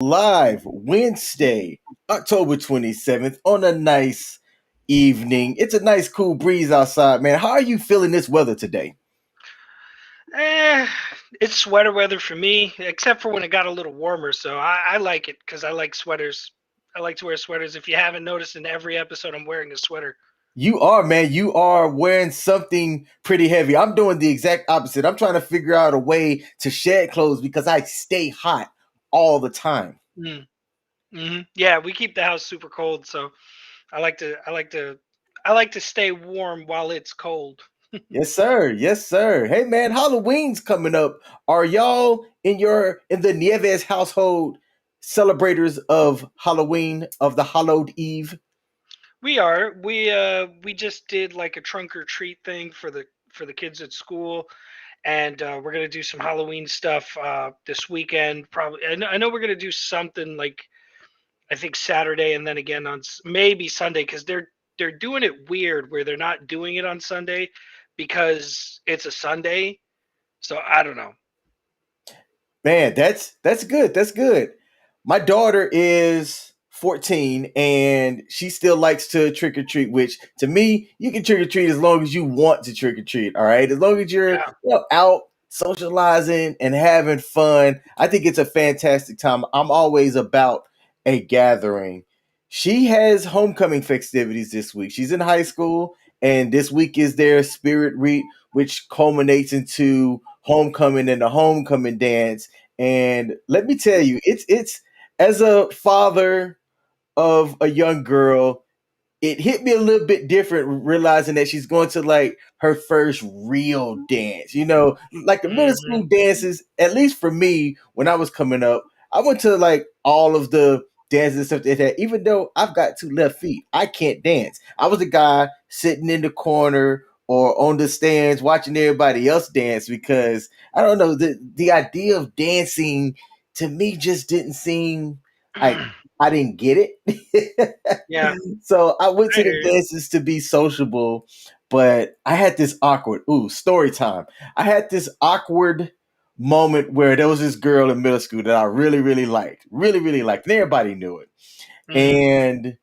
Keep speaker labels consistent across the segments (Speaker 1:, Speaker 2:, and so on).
Speaker 1: Live Wednesday, October 27th on a nice evening. It's a nice cool breeze outside, man. How are you feeling this weather today?
Speaker 2: Eh, it's sweater weather for me, except for when it got a little warmer. So I like it because I like sweaters. I like to wear sweaters. If you haven't noticed, in every episode, I'm wearing a sweater.
Speaker 1: You are, man. You are wearing something pretty heavy. I'm doing the exact opposite. I'm trying to figure out a way to shed clothes because I stay hot all the time.
Speaker 2: Mm. Yeah, we keep the house super cold, so I like to I like to I like to stay warm while it's cold.
Speaker 1: Yes, sir. Yes, sir. Hey, man, Halloween's coming up. Are y'all in the Nieves household celebrators of Halloween of the Hallowed Eve?
Speaker 2: We are. We just did like a trunk or treat thing for the kids at school, and we're gonna do some Halloween stuff this weekend. Probably, I know we're gonna do something like I think Saturday, and then again on maybe Sunday, because they're doing it weird where they're not doing it on Sunday because it's a Sunday. So I don't know.
Speaker 1: Man, that's good. That's good. My daughter is 14 and she still likes to trick or treat, which to me, you can trick or treat as long as you want to trick or treat. All right. As long as you're
Speaker 2: Yeah.
Speaker 1: out socializing and having fun, I think it's a fantastic time. I'm always about a gathering. She has homecoming festivities this week. She's in high school, and this week is their spirit read, which culminates into homecoming and the homecoming dance. And let me tell you, it's as a father of a young girl, it hit me a little bit different realizing that she's going to like her first real dance. Like the middle
Speaker 2: Hmm.
Speaker 1: school dances, at least for me, when I was coming up, I went to like all of the dances and stuff like that. Even though I've got two left feet, I can't dance. I was a guy sitting in the corner or on the stands watching everybody else dance because I don't know, the idea of dancing to me just didn't seem like I didn't get it.
Speaker 2: Yeah.
Speaker 1: So I went
Speaker 2: I
Speaker 1: to the
Speaker 2: hear you.
Speaker 1: dances to be sociable, but I had this awkward, story time. I had this awkward moment where there was this girl in middle school that I really, really liked, really, really liked, and everybody knew it.
Speaker 2: Hmm.
Speaker 1: And,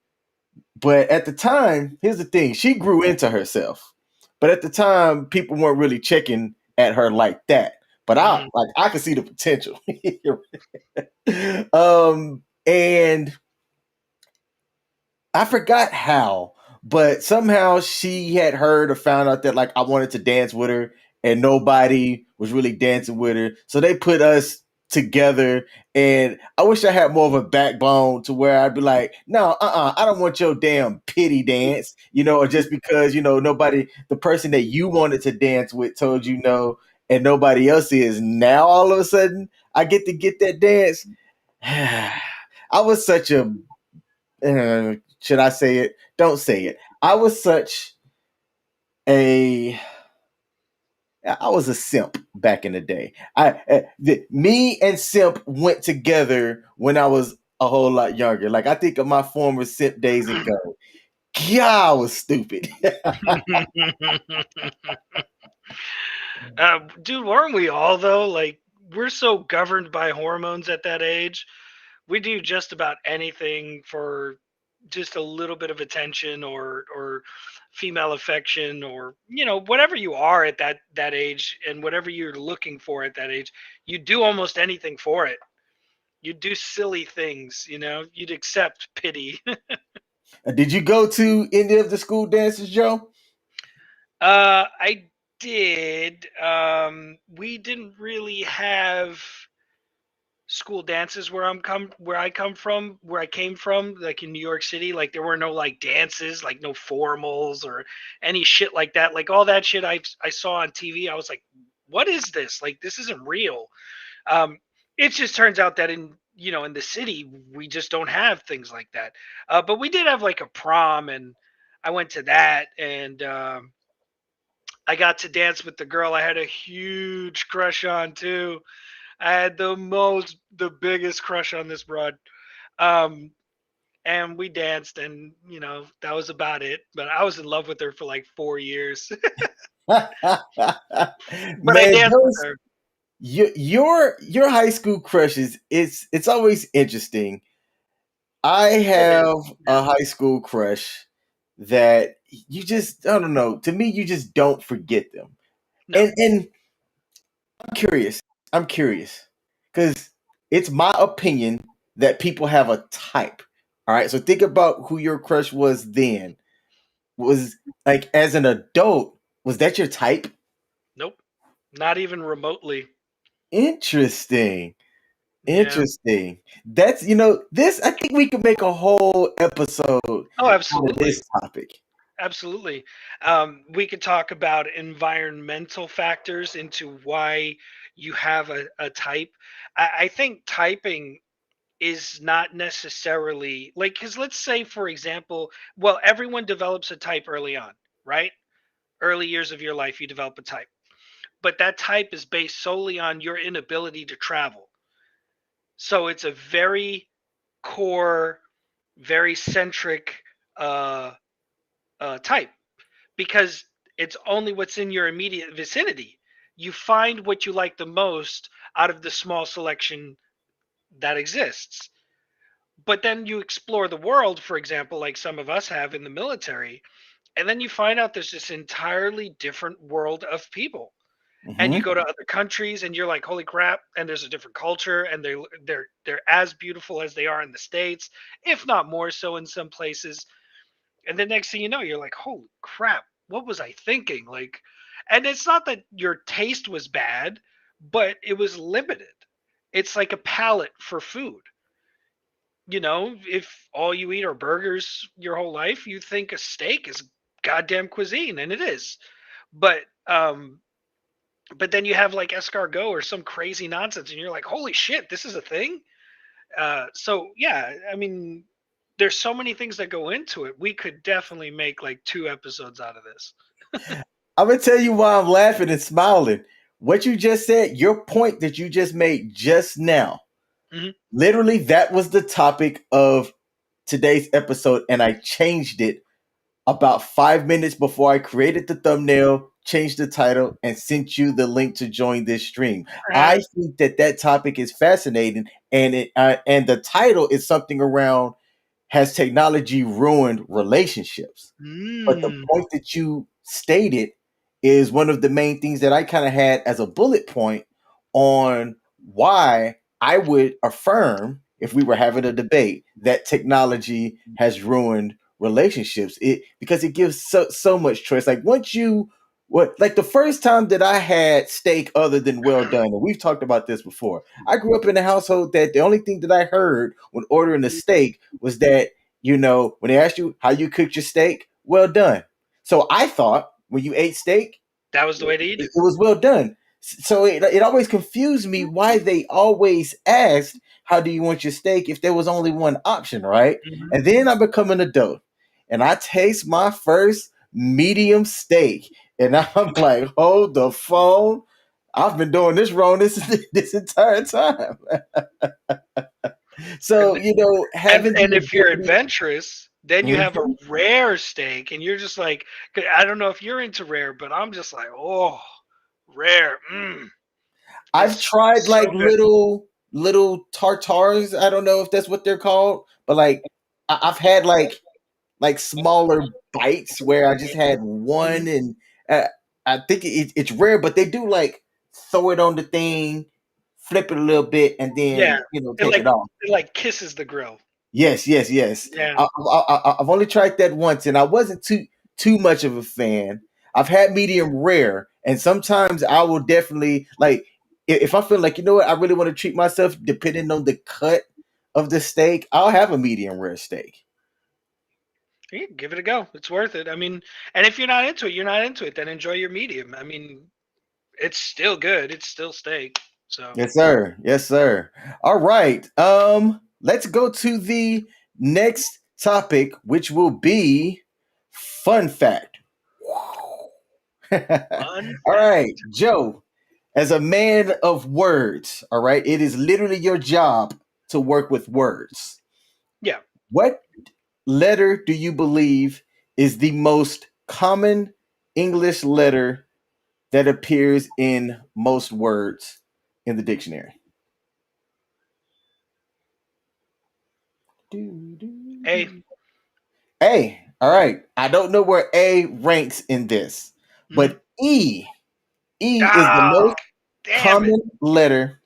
Speaker 1: but at the time, here's the thing, she grew into herself. But at the time, people weren't really checking at her like that. But
Speaker 2: Hmm.
Speaker 1: I could see the potential. And I forgot how, but somehow she had heard or found out that like I wanted to dance with her and nobody was really dancing with her. So they put us together, and I wish I had more of a backbone to where I'd be like, no, I don't want your damn pity dance, or just because, nobody, the person that you wanted to dance with told you no and nobody else is. Now all of a sudden I get to get that dance. I was such a should I say it? Don't say it. A I was a simp back in the day. Me and simp went together when I was a whole lot younger. Like I think of my former simp days and go, yeah, I was stupid.
Speaker 2: Dude, weren't we all though? Like we're so governed by hormones at that age. We do just about anything for just a little bit of attention or female affection or whatever you are at that age and whatever you're looking for at that age, you do almost anything for it. You do silly things, you'd accept pity.
Speaker 1: Did you go to any of the school dances, Joe?
Speaker 2: I did. We didn't really have school dances where I came from, like in New York City. Like there were no like dances, like no formals or any shit like that. Like all that shit I saw on TV, I was like, what is this? Like this isn't real. Um, it just turns out that in the city we just don't have things like that. But we did have like a prom, and I went to that, and I got to dance with the girl I had a huge crush on too. I had the biggest crush on this broad. Um, and we danced, and that was about it. But I was in love with her for like 4 years.
Speaker 1: Man,
Speaker 2: But I danced with
Speaker 1: those
Speaker 2: her.
Speaker 1: Your high school crushes, it's always interesting. I
Speaker 2: It is.
Speaker 1: have
Speaker 2: Yeah.
Speaker 1: a high school crush that you just, I don't know, to me you just don't forget them.
Speaker 2: No.
Speaker 1: And I'm curious. I'm curious cuz it's my opinion that people have a type. All right? So think about who your crush was then. Was like as an adult, was that your type?
Speaker 2: Nope. Not even remotely.
Speaker 1: Interesting.
Speaker 2: Yeah.
Speaker 1: Interesting. That's, this, I think we could make a whole episode
Speaker 2: Oh,
Speaker 1: out of
Speaker 2: absolutely.
Speaker 1: this topic.
Speaker 2: Absolutely. We could talk about environmental factors into why you have a type. I think typing is not necessarily like, because let's say, for example, well, everyone develops a type early on, right? Early years of your life, you develop a type. But that type is based solely on your inability to travel. So it's a very core, very centric uh, type because it's only what's in your immediate vicinity. You find what you like the most out of the small selection that exists. But then you explore the world, for example, like some of us have in the military, and then you find out there's this entirely different world of people. And you
Speaker 1: Hmm.
Speaker 2: go to other countries and you're like, holy crap, and there's a different culture and they're as beautiful as they are in the States, if not more so in some places. And the next thing you know, you're like, holy crap, what was I thinking? Like, and it's not that your taste was bad, but it was limited. It's like a palate for food. If all you eat are burgers your whole life, you think a steak is goddamn cuisine, and it is. But but then you have like escargot or some crazy nonsense, and you're like, holy shit, this is a thing. So yeah, I mean, there's so many things that go into it. We could definitely make like 2 episodes out of this.
Speaker 1: I'm gonna tell you why I'm laughing and smiling. What you just said, your point that you just made just now,
Speaker 2: Hmm.
Speaker 1: literally, that was the topic of today's episode, and I changed it about 5 minutes before I created the thumbnail, changed the title, and sent you the link to join this stream. I think that that topic is fascinating, and the title is something around, has technology ruined relationships? But the
Speaker 2: Mm.
Speaker 1: point that you stated is one of the main things that I kind of had as a bullet point on why I would affirm, if we were having a debate, that technology has ruined relationships. It because it gives so much choice. Like once you what like the first time that I had steak other than well done, and we've talked about this before. I grew up in a household that the only thing that I heard when ordering a steak was that, when they asked you how you cooked your steak, well done. So I thought when you ate steak,
Speaker 2: That was the way to eat
Speaker 1: it
Speaker 2: it.
Speaker 1: was well done. So it always confused me why they always asked, how do you want your steak, if there was only one option, right?
Speaker 2: Hmm.
Speaker 1: And then I become an adult and I taste my first medium steak. And I'm like, hold the phone. I've been doing this wrong this entire time. So,
Speaker 2: And
Speaker 1: having
Speaker 2: and
Speaker 1: the
Speaker 2: if you're
Speaker 1: ability.
Speaker 2: adventurous, then you have a rare steak, and you're just like, I don't know if you're into rare, but I'm just like, oh, rare.
Speaker 1: I've
Speaker 2: It's
Speaker 1: tried
Speaker 2: so
Speaker 1: like
Speaker 2: good.
Speaker 1: little tartars. I don't know if that's what they're called, but like I've had like smaller bites where I just had
Speaker 2: Mhm.
Speaker 1: one, and I think it's rare, but they do like throw it on the thing, flip it a little bit, and
Speaker 2: Yeah,
Speaker 1: then
Speaker 2: it
Speaker 1: take
Speaker 2: like
Speaker 1: it off.
Speaker 2: it like kisses the grill.
Speaker 1: Yes, yes, yes.
Speaker 2: Yeah.
Speaker 1: I've only tried that once, and I wasn't too much of a fan. I've had medium rare, and sometimes I will definitely like if I feel like, I really want to treat myself, depending on the cut of the steak, I'll have a medium rare steak.
Speaker 2: Yeah, give it a go. It's worth it. I mean, and if you're not into it, you're not into it. Then enjoy your medium. I mean, it's still good. It's still steak. So
Speaker 1: Yes, sir. Yes, sir. All right. Let's go to the next topic, which will be fun fact. All
Speaker 2: fun
Speaker 1: right,
Speaker 2: fact.
Speaker 1: Joe. As a man of words, all right, it is literally your job to work with words.
Speaker 2: Yeah.
Speaker 1: What letter do you believe is the most common English letter that appears in most words? in the dictionary? Do, do,
Speaker 2: A.
Speaker 1: do. A. All right. I don't know where A ranks in this,
Speaker 2: Mhm.
Speaker 1: but E is the
Speaker 2: Ah,
Speaker 1: most
Speaker 2: damn it.
Speaker 1: common letter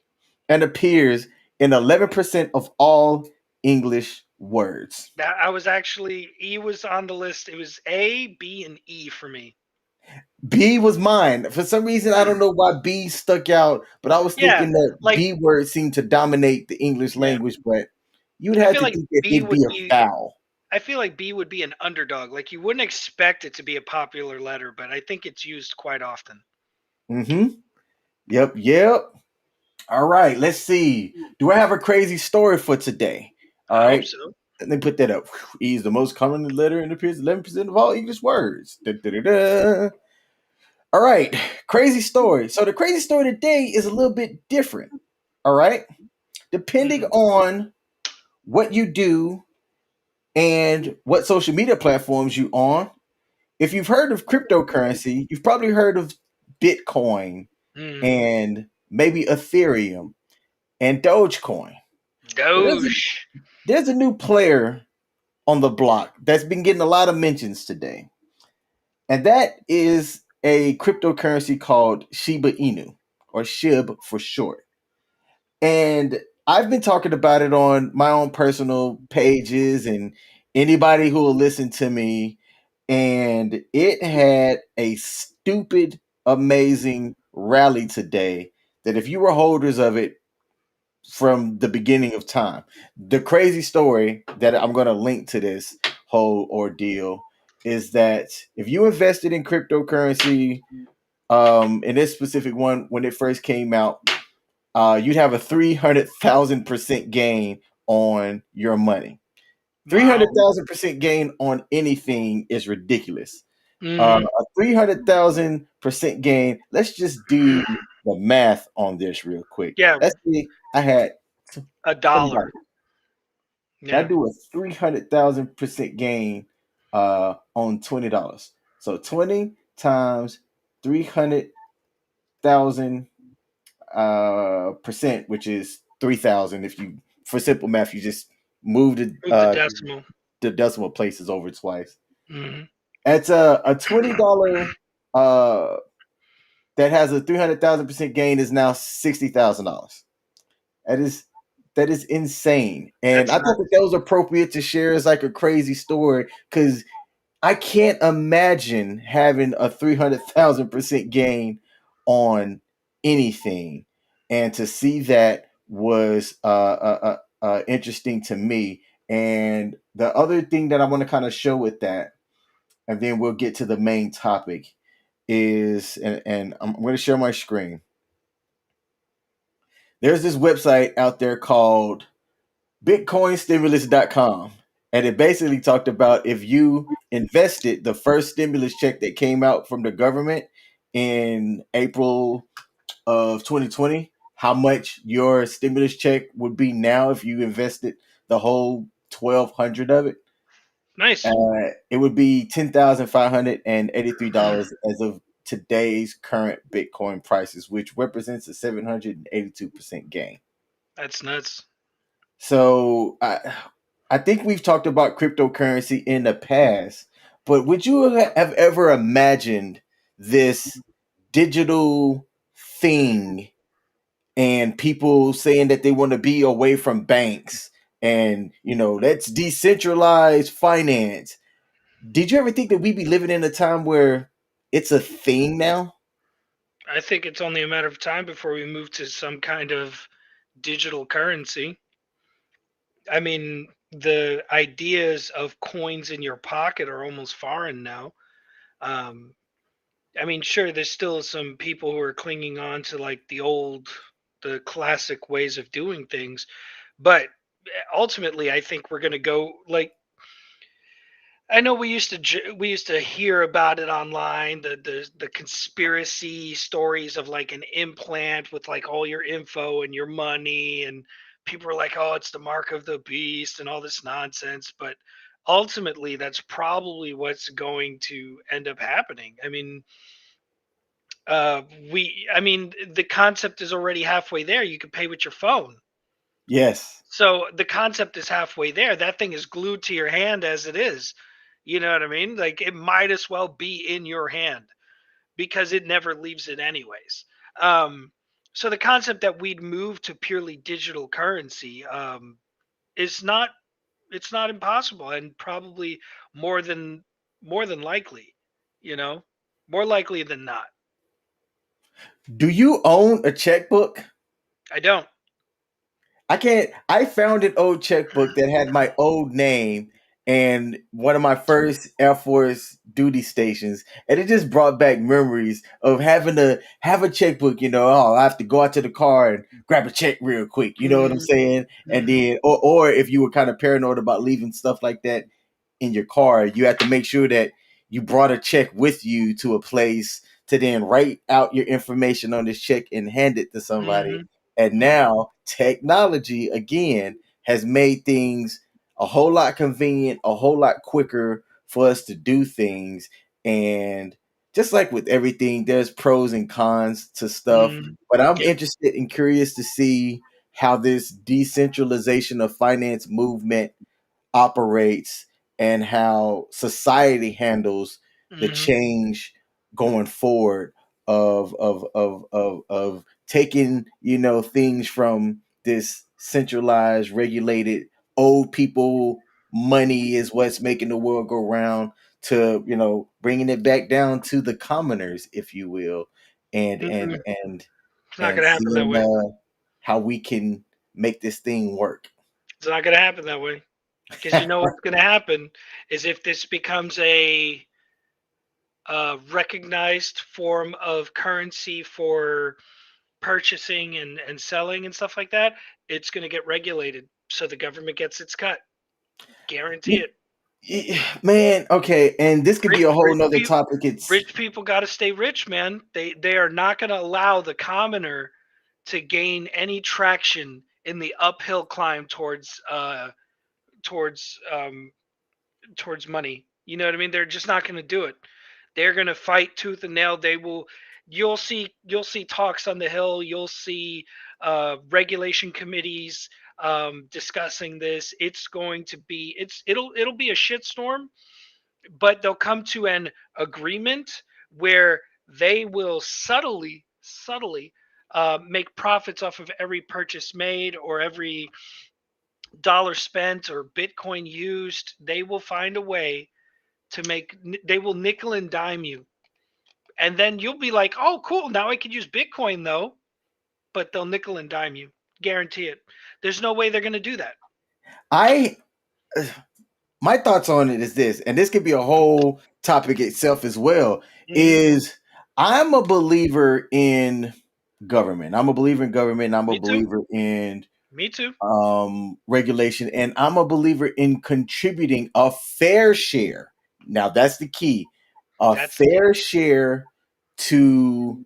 Speaker 1: and appears in 11% of all English words.
Speaker 2: That I was actually E was on the list. It was A, B, and E for me.
Speaker 1: B was mine. For some reason, I don't know why B stuck out, but I was
Speaker 2: Yeah,
Speaker 1: thinking that
Speaker 2: like
Speaker 1: B words seem to dominate the English
Speaker 2: yeah.
Speaker 1: language, but you'd
Speaker 2: I
Speaker 1: have
Speaker 2: feel
Speaker 1: to
Speaker 2: like
Speaker 1: think that
Speaker 2: B
Speaker 1: it'd
Speaker 2: would
Speaker 1: be a
Speaker 2: be
Speaker 1: vowel.
Speaker 2: I feel like B would be an underdog. Like you wouldn't expect it to be a popular letter, but I think it's used quite often.
Speaker 1: Mm-hmm. Yep, yep. All right, let's see. Do I have a crazy story for today? All
Speaker 2: I hope
Speaker 1: right,
Speaker 2: so.
Speaker 1: let me put that up. E is the most common letter and appears 11% of all English words. Da, da, da, da. All right, crazy story. So the crazy story today is a little bit different. All right, depending
Speaker 2: Mhm.
Speaker 1: on what you do and what social media platforms you on. If you've heard of cryptocurrency, you've probably heard of Bitcoin
Speaker 2: Mhm.
Speaker 1: and maybe Ethereum and Dogecoin. Well,
Speaker 2: Doge.
Speaker 1: there's a new player on the block that's been getting a lot of mentions today, and that is a cryptocurrency called Shiba Inu, or SHIB for short. And I've been talking about it on my own personal pages and anybody who will listen to me. And it had a stupid, amazing rally today that if you were holders of it from the beginning of time, the crazy story that I'm going to link to this whole ordeal is that if you invested in cryptocurrency, in this specific one, when it first came out, you'd have a 300,000% gain on your money. Three hundred
Speaker 2: Wow.
Speaker 1: thousand percent gain on anything is ridiculous.
Speaker 2: Mhm.
Speaker 1: A 300,000% gain. Let's just do the math on this real quick.
Speaker 2: Yeah,
Speaker 1: Let's see. I had
Speaker 2: a
Speaker 1: $20.
Speaker 2: dollar.
Speaker 1: If I
Speaker 2: Yeah.
Speaker 1: do a 300,000% gain on $20, so 20 times 300,000 percent, which is 3,000. If you, for simple math, you just move
Speaker 2: Move the decimal.
Speaker 1: the decimal places over twice.
Speaker 2: Mhm.
Speaker 1: It's a $20 uh that has a 300,000% gain is now $60,000. That is that is insane, and
Speaker 2: That's
Speaker 1: I thought that
Speaker 2: nuts.
Speaker 1: that was appropriate to share as like a crazy story because I can't imagine having a 300,000% gain on anything. And to see that was interesting to me. And the other thing that I want to kind of show with that, and then we'll get to the main topic, is, and I'm going to share my screen. There's this website out there called bitcoinstimulus.com, and it basically talked about if you invested the first stimulus check that came out from the government in April of 2020, how much your stimulus check would be now if you invested the whole 1,200 of it.
Speaker 2: Nice.
Speaker 1: It would be $10,583 as of today's current Bitcoin prices, which represents a 782% gain.
Speaker 2: That's nuts.
Speaker 1: So I think we've talked about cryptocurrency in the past, but would you have ever imagined this digital thing and people saying that they want to be away from banks and let's decentralize finance? Did you ever think that we'd be living in a time where it's a thing now?
Speaker 2: I think it's only a matter of time before we move to some kind of digital currency. I mean, the ideas of coins in your pocket are almost foreign now. Um, I mean, sure, there's still some people who are clinging on to like the classic ways of doing things, but ultimately, I think we're going to go like I know we used to hear about it online, the conspiracy stories of like an implant with like all your info and your money, and people are like, "Oh, it's the mark of the beast" and all this nonsense. But ultimately, that's probably what's going to end up happening. I mean, Uh, I mean, the concept is already halfway there. You can pay with your phone.
Speaker 1: Yes.
Speaker 2: So the concept is halfway there. That thing is glued to your hand as it is. You know what I mean? Like it might as well be in your hand because it never leaves it anyways. Um, so the concept that we'd move to purely digital currency is not, it's not impossible, and probably more than more than likely, you know, more likely than not.
Speaker 1: Do you own a checkbook?
Speaker 2: I don't.
Speaker 1: I can't. I found an old checkbook that had my old name and one of my first Air Force duty stations, and it just brought back memories of having to have a checkbook. Oh, I have to go out to the car and grab a check real quick. You know what I'm saying? And
Speaker 2: Mm-hmm.
Speaker 1: then, or if you were kind of paranoid about leaving stuff like that in your car, you have to make sure that you brought a check with you to a place to then write out your information on this check and hand it to somebody.
Speaker 2: Mm-hmm.
Speaker 1: And
Speaker 2: Mm-hmm.
Speaker 1: now technology again has made things a whole lot convenient, a whole lot quicker for us to do things. And just like with everything, there's pros and cons to stuff.
Speaker 2: Mm-hmm.
Speaker 1: But I'm
Speaker 2: Yep.
Speaker 1: interested and curious to see how this decentralization of finance movement operates and how society handles the
Speaker 2: Mm-hmm.
Speaker 1: change going forward of taking things from this centralized regulated old people money is what's making the world go round to bringing it back down to the commoners, if you will, and and
Speaker 2: Mm-mm.
Speaker 1: and
Speaker 2: It's not
Speaker 1: and
Speaker 2: going to happen that
Speaker 1: seeing
Speaker 2: way.
Speaker 1: how we can make this thing work.
Speaker 2: It's not going to happen that way. Because you know what's going to happen is if this becomes a recognized form of currency for purchasing and selling and stuff like that, it's going to get regulated. So the government gets its cut. Guarantee it.
Speaker 1: Man, okay, and this could be
Speaker 2: Rich,
Speaker 1: a whole
Speaker 2: rich
Speaker 1: nother
Speaker 2: people,
Speaker 1: topic. It's
Speaker 2: rich people got to stay rich, man. They are not going to allow the commoner to gain any traction in the uphill climb towards towards money. You know what I mean? They're just not going to do it. They're going to fight tooth and nail. They will. You'll see talks on the hill. You'll see regulation committees discussing this. It's going to be it'll be a shitstorm, but they'll come to an agreement where they will subtly make profits off of every purchase made or every dollar spent or Bitcoin used. They will find a way to make. They will nickel and dime you, and then you'll be like, "Oh, cool! Now I can use Bitcoin though." But they'll nickel and dime you, guarantee it. There's no way they're going to do that.
Speaker 1: I my thoughts on it is this, and this could be a whole topic itself as well.
Speaker 2: Mm-hmm.
Speaker 1: Is I'm a believer in government. I'm a believer in government. I'm a
Speaker 2: Me too.
Speaker 1: believer in
Speaker 2: Me too.
Speaker 1: regulation, and I'm a believer in contributing a fair share. Now that's the key, a
Speaker 2: That's the key.
Speaker 1: fair share to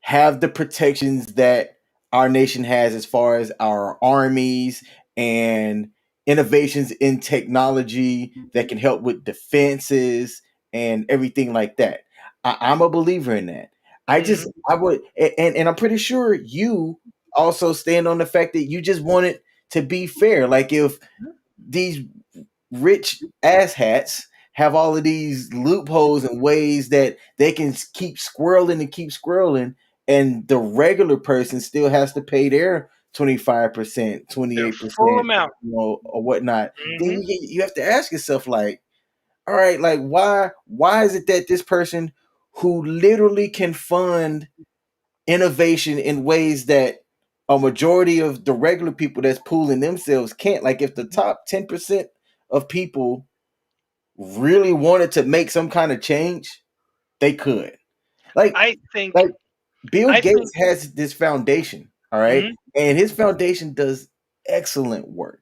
Speaker 1: have the protections that our nation has as far as our armies and innovations in technology that can help with defenses and everything like that. I'm a believer in that.
Speaker 2: Mm-hmm.
Speaker 1: I would, and I'm pretty sure you also stand on the fact that you just want it to be fair. Like if these rich asshats have all of these loopholes and ways that they can keep squirreling, and the regular person still has to pay their 25%,
Speaker 2: Their
Speaker 1: 28%,
Speaker 2: full amount.
Speaker 1: or whatnot. Then
Speaker 2: Mm-hmm.
Speaker 1: you have to ask yourself, like, all right, like why is it that this person who literally can fund innovation in ways that a majority of the regular people that's pooling themselves can't? Like if the top 10% of people really wanted to make some kind of change, they could. Like
Speaker 2: I think.
Speaker 1: like Bill
Speaker 2: I think.
Speaker 1: Gates has this foundation, all right?
Speaker 2: Mm-hmm.
Speaker 1: And his foundation does excellent work.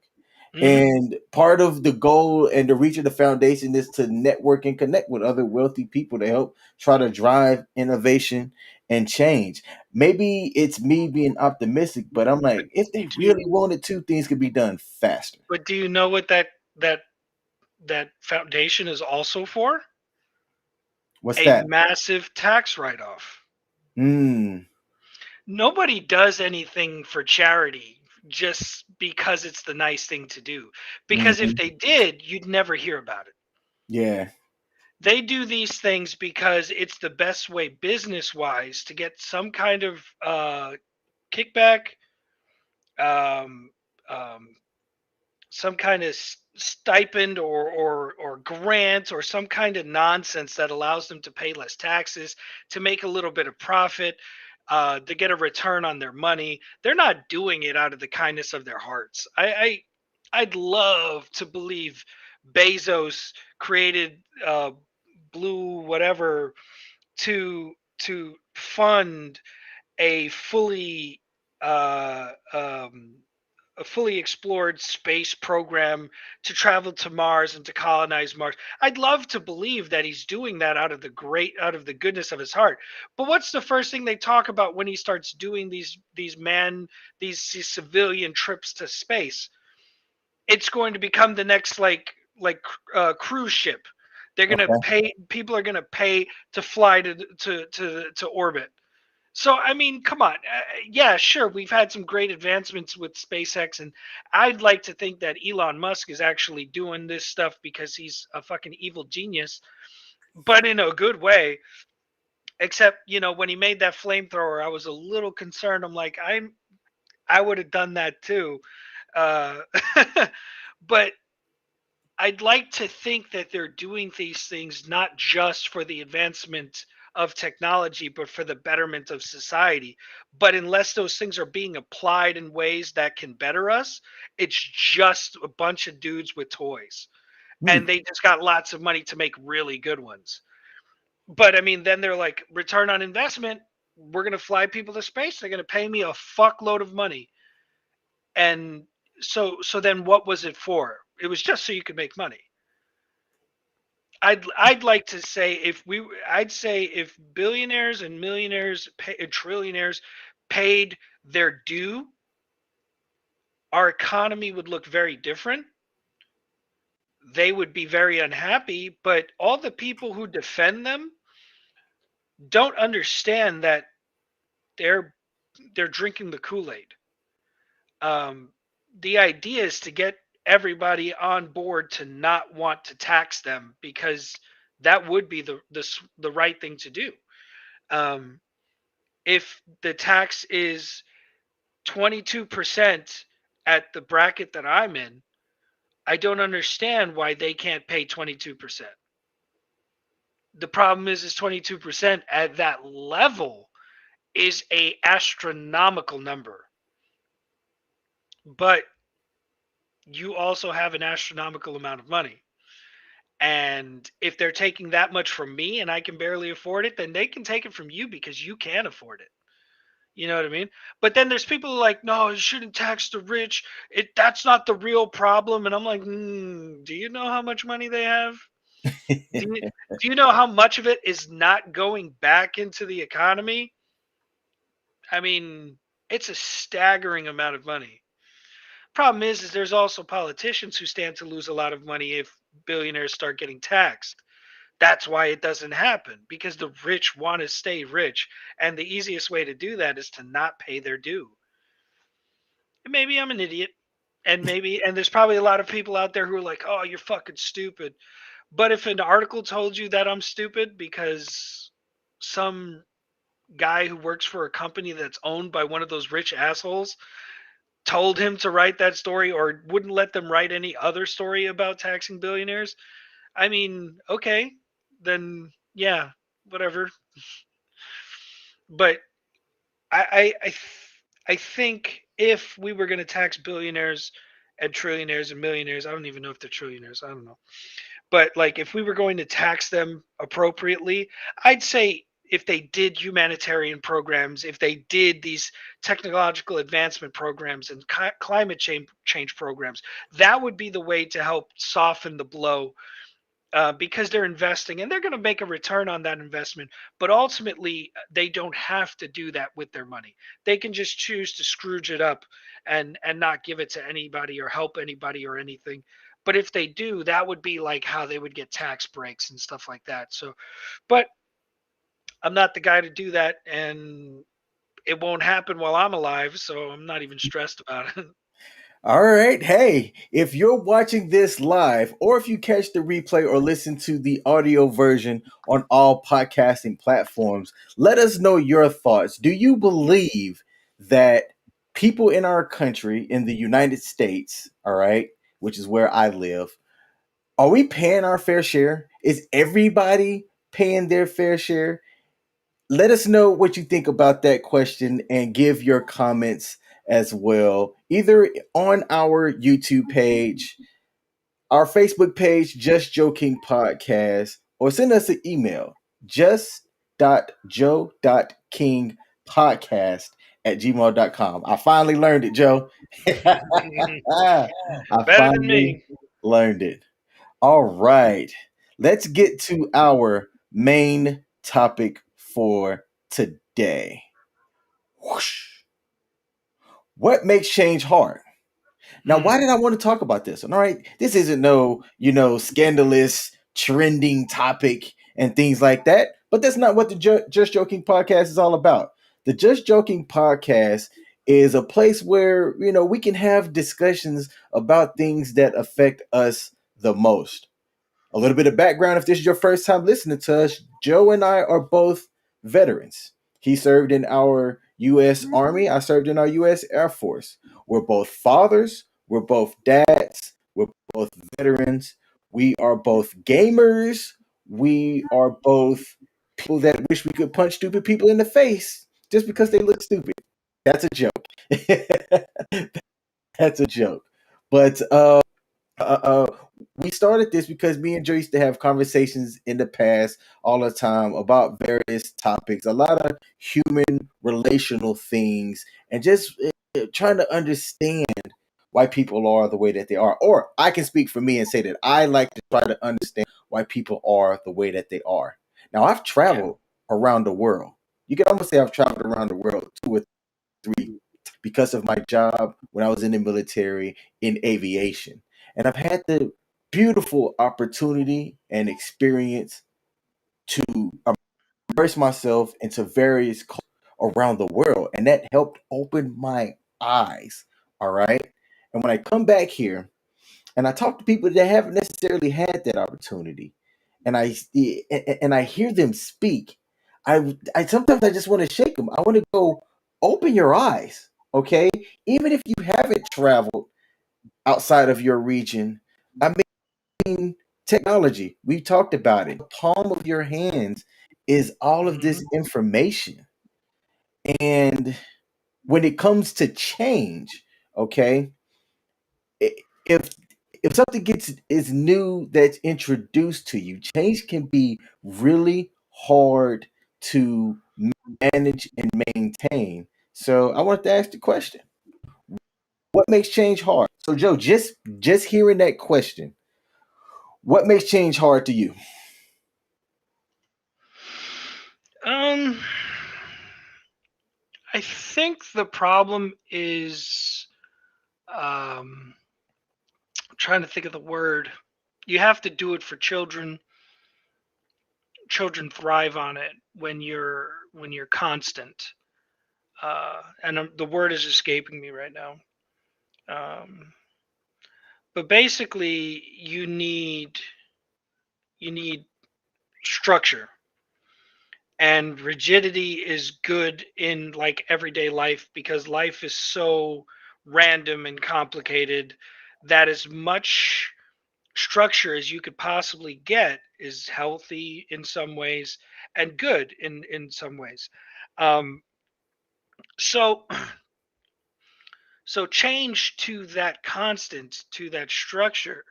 Speaker 2: Mm-hmm.
Speaker 1: And part of the goal and the reach of the foundation is to network and connect with other wealthy people to help try to drive innovation and change. Maybe it's me being optimistic, but I'm
Speaker 2: But
Speaker 1: like, if they
Speaker 2: do
Speaker 1: really
Speaker 2: you?
Speaker 1: wanted to, things could be done faster.
Speaker 2: But do you know what that that foundation is also for?
Speaker 1: What's
Speaker 2: A
Speaker 1: that?
Speaker 2: massive tax write-off.
Speaker 1: Mm.
Speaker 2: Nobody does anything for charity just because it's the nice thing to do. Because if
Speaker 1: Hmm.
Speaker 2: they did, you'd never hear about it.
Speaker 1: Yeah.
Speaker 2: They do these things because it's the best way business wise to get some kind of kickback, um, um, some kind of stipend or grant or some kind of nonsense that allows them to pay less taxes, to make a little bit of profit, to get a return on their money. They're not doing it out of the kindness of their hearts. I'd love to believe Bezos created Blue whatever to fund a uh, um, fully explored space program to travel to Mars and to colonize Mars. I'd love to believe that he's doing that out of the goodness of his heart. But what's the first thing they talk about when he starts doing these civilian trips to space? It's going to become the next cruise ship. They're going to
Speaker 1: Okay.
Speaker 2: pay People are going to pay to fly to orbit. So I mean, come on. Yeah, sure, we've had some great advancements with SpaceX, and I'd like to think that Elon Musk is actually doing this stuff because he's a fucking evil genius, but in a good way. Except, when he made that flamethrower, I was a little concerned. I'm like, I would have done that too. Uh, but I'd like to think that they're doing these things not just for the advancement of technology, but for the betterment of society. But unless those things are being applied in ways that can better us, it's just a bunch of dudes with toys.
Speaker 1: Hmm.
Speaker 2: And they just got lots of money to make really good ones. But I mean, then they're like, return on investment, we're going to fly people to space. They're going to pay me a fuckload of money. And so then what was it for? It was just so you could make money. I'd like to say I'd say if billionaires and millionaires and trillionaires paid their due, our economy would look very different. They would be very unhappy, but all the people who defend them don't understand that they're they're drinking the Kool-Aid. Um, the idea is to get everybody on board to not want to tax them because that would be the right thing to do. Um, if the tax is 22% at the bracket that I'm in, I don't understand why they can't pay 22%. The problem is 22% at that level is a astronomical number. But you also have an astronomical amount of money. And if they're taking that much from me and I can barely afford it, then they can take it from you because you can afford it. You know what I mean? But then there's people who are like, no, you shouldn't tax the rich. That's not the real problem. And I'm like, do you know how much money they have? Do you, do you know how much of it is not going back into the economy? I mean, it's a staggering amount of money. Problem is there's also politicians who stand to lose a lot of money if billionaires start getting taxed. That's why it doesn't happen because the rich want to stay rich. And the easiest way to do that is to not pay their due. And maybe I'm an idiot. And there's probably a lot of people out there who are like, oh, you're fucking stupid. But if an article told you that I'm stupid because some guy who works for a company that's owned by one of those rich assholes told him to write that story or wouldn't let them write any other story about taxing billionaires, I mean, okay, then yeah, whatever. But I think if we were going to tax billionaires and trillionaires and millionaires, I don't even know if they're trillionaires. I don't know. But like if we were going to tax them appropriately, I'd say if they did humanitarian programs, if they did these technological advancement programs and climate change programs, that would be the way to help soften the blow, because they're investing and they're going to make a return on that investment. But ultimately, they don't have to do that with their money. They can just choose to Scrooge it up and not give it to anybody or help anybody or anything. But if they do, that would be like how they would get tax breaks and stuff like that. So, but I'm not the guy to do that, and it won't happen while I'm alive, so I'm not even stressed about it.
Speaker 1: All right. Hey, if you're watching this live or if you catch the replay or listen to the audio version on all podcasting platforms, let us know your thoughts. Do you believe that people in our country, in the United States, all right, which is where I live, are we paying our fair share? Is everybody paying their fair share? Let us know what you think about that question and give your comments as well, either on our YouTube page, our Facebook page, Just Joking Podcast, or send us an email, just.joe.kingpodcast@gmail.com. I finally learned it, Joe. I
Speaker 2: Better than
Speaker 1: finally
Speaker 2: me.
Speaker 1: learned it. All right. Let's get to our main topic for today. Whoosh. What makes change hard? Now,
Speaker 2: Hmm.
Speaker 1: why did I want to talk about this? All right. This isn't no, scandalous, trending topic and things like that. But that's not what the Just Joking podcast is all about. The Just Joking podcast is a place where, we can have discussions about things that affect us the most. A little bit of background if this is your first time listening to us, Joe and I are both veterans. He served in our U.S. Army, I served in our U.S. Air Force. We're both fathers, we're both dads, we're both veterans, we are both gamers, we are both people that wish we could punch stupid people in the face just because they look stupid. That's a joke. That's a joke. But uh, uh, we started this because me and Joe used to have conversations in the past all the time about various topics, a lot of human relational things, and just trying to understand why people are the way that they are. Or I can speak for me and say that I like to try to understand why people are the way that they are. Now, I've
Speaker 2: Yeah.
Speaker 1: traveled around the world. You can almost say I've traveled around the world 2 or 3 because of my job when I was in the military in aviation. And I've had the beautiful opportunity and experience to immerse myself into various cultures around the world. And that helped open my eyes. All right. And when I come back here and I talk to people that haven't necessarily had that opportunity, and I hear them speak, I sometimes I just want to shake them. I want to go, open your eyes, okay? Even if you haven't traveled outside of your region, I mean, technology. We talked about it. The palm of your hands is all of
Speaker 2: Hmm.
Speaker 1: this information, and when it comes to change, okay, if something gets is new that's introduced to you, change can be really hard to manage and maintain. So I wanted to ask the question: what makes change hard? So Joe, just hearing that question, what makes change hard to you?
Speaker 2: Um, I think the problem is, I'm trying to think of the word. You have to do it for children. Children thrive on it when you're constant. And the word is escaping me right now. Um, but basically, you need structure, and rigidity is good in like everyday life because life is so random and complicated that as much structure as you could possibly get is healthy in some ways and good in some ways. um, so so change to that constant, to that structure,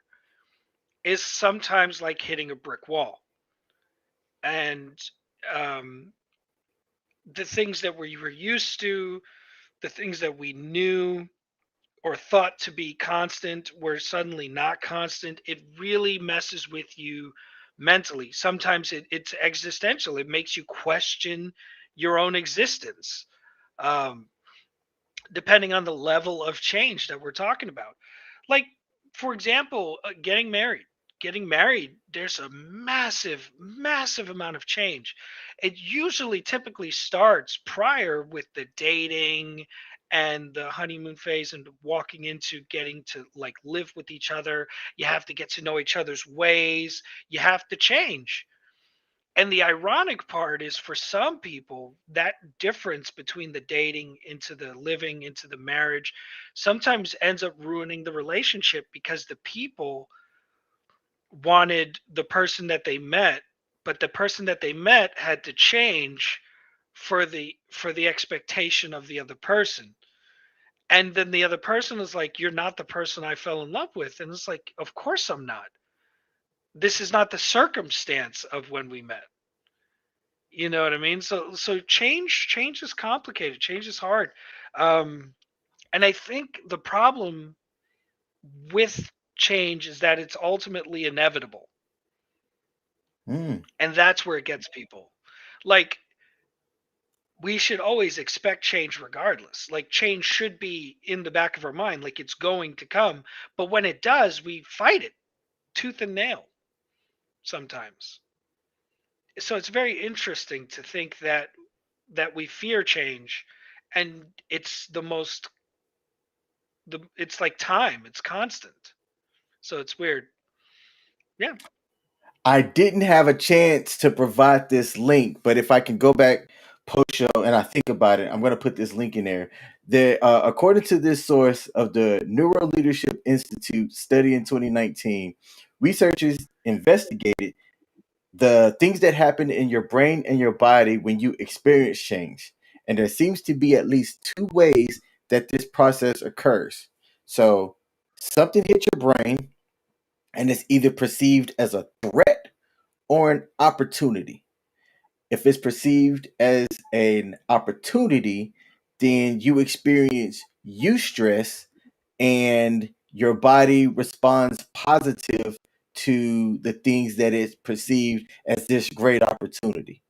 Speaker 2: is sometimes like hitting a brick wall. And um, the things that we were used to, the things that we knew or thought to be constant were suddenly not constant. It really messes with you mentally. Sometimes it's existential. It makes you question your own existence, um, depending on the level of change that we're talking about. Like, for example, getting married. getting married, there's a massive, massive amount of change. It usually typically starts prior with the dating and the honeymoon phase and walking into getting to like live with each other. You have to get to know each other's ways. You have to change. And the ironic part is for some people, that difference between the dating into the living into the marriage sometimes ends up ruining the relationship because the people wanted the person that they met, but the person that they met had to change for the expectation of the other person. And then the other person is like, "You're not the person I fell in love with." And it's like, "Of course I'm not. This is not the circumstance of when we met." You know what I mean? So change is complicated. Change is hard. Um and I think the problem with change is that it's ultimately inevitable.
Speaker 1: Mm.
Speaker 2: And that's where it gets people. Like, we should always expect change regardless. Like, change should be in the back of our mind, like it's going to come. But when it does, we fight it tooth and nail sometimes. So it's very interesting to think that we fear change, and it's it's like time, it's constant. So it's weird. Yeah.
Speaker 1: I didn't have a chance to provide this link, but if I can go back post show and I think about it, I'm going to put this link in there. According to this source of the Neuro Leadership Institute study in 2019, researchers investigated the things that happen in your brain and your body when you experience change. And there seems to be at least two ways that this process occurs. So, something hits your brain and it's either perceived as a threat or an opportunity. If it's perceived as an opportunity, then you experience eustress and your body responds positive to the things that is perceived as this great opportunity.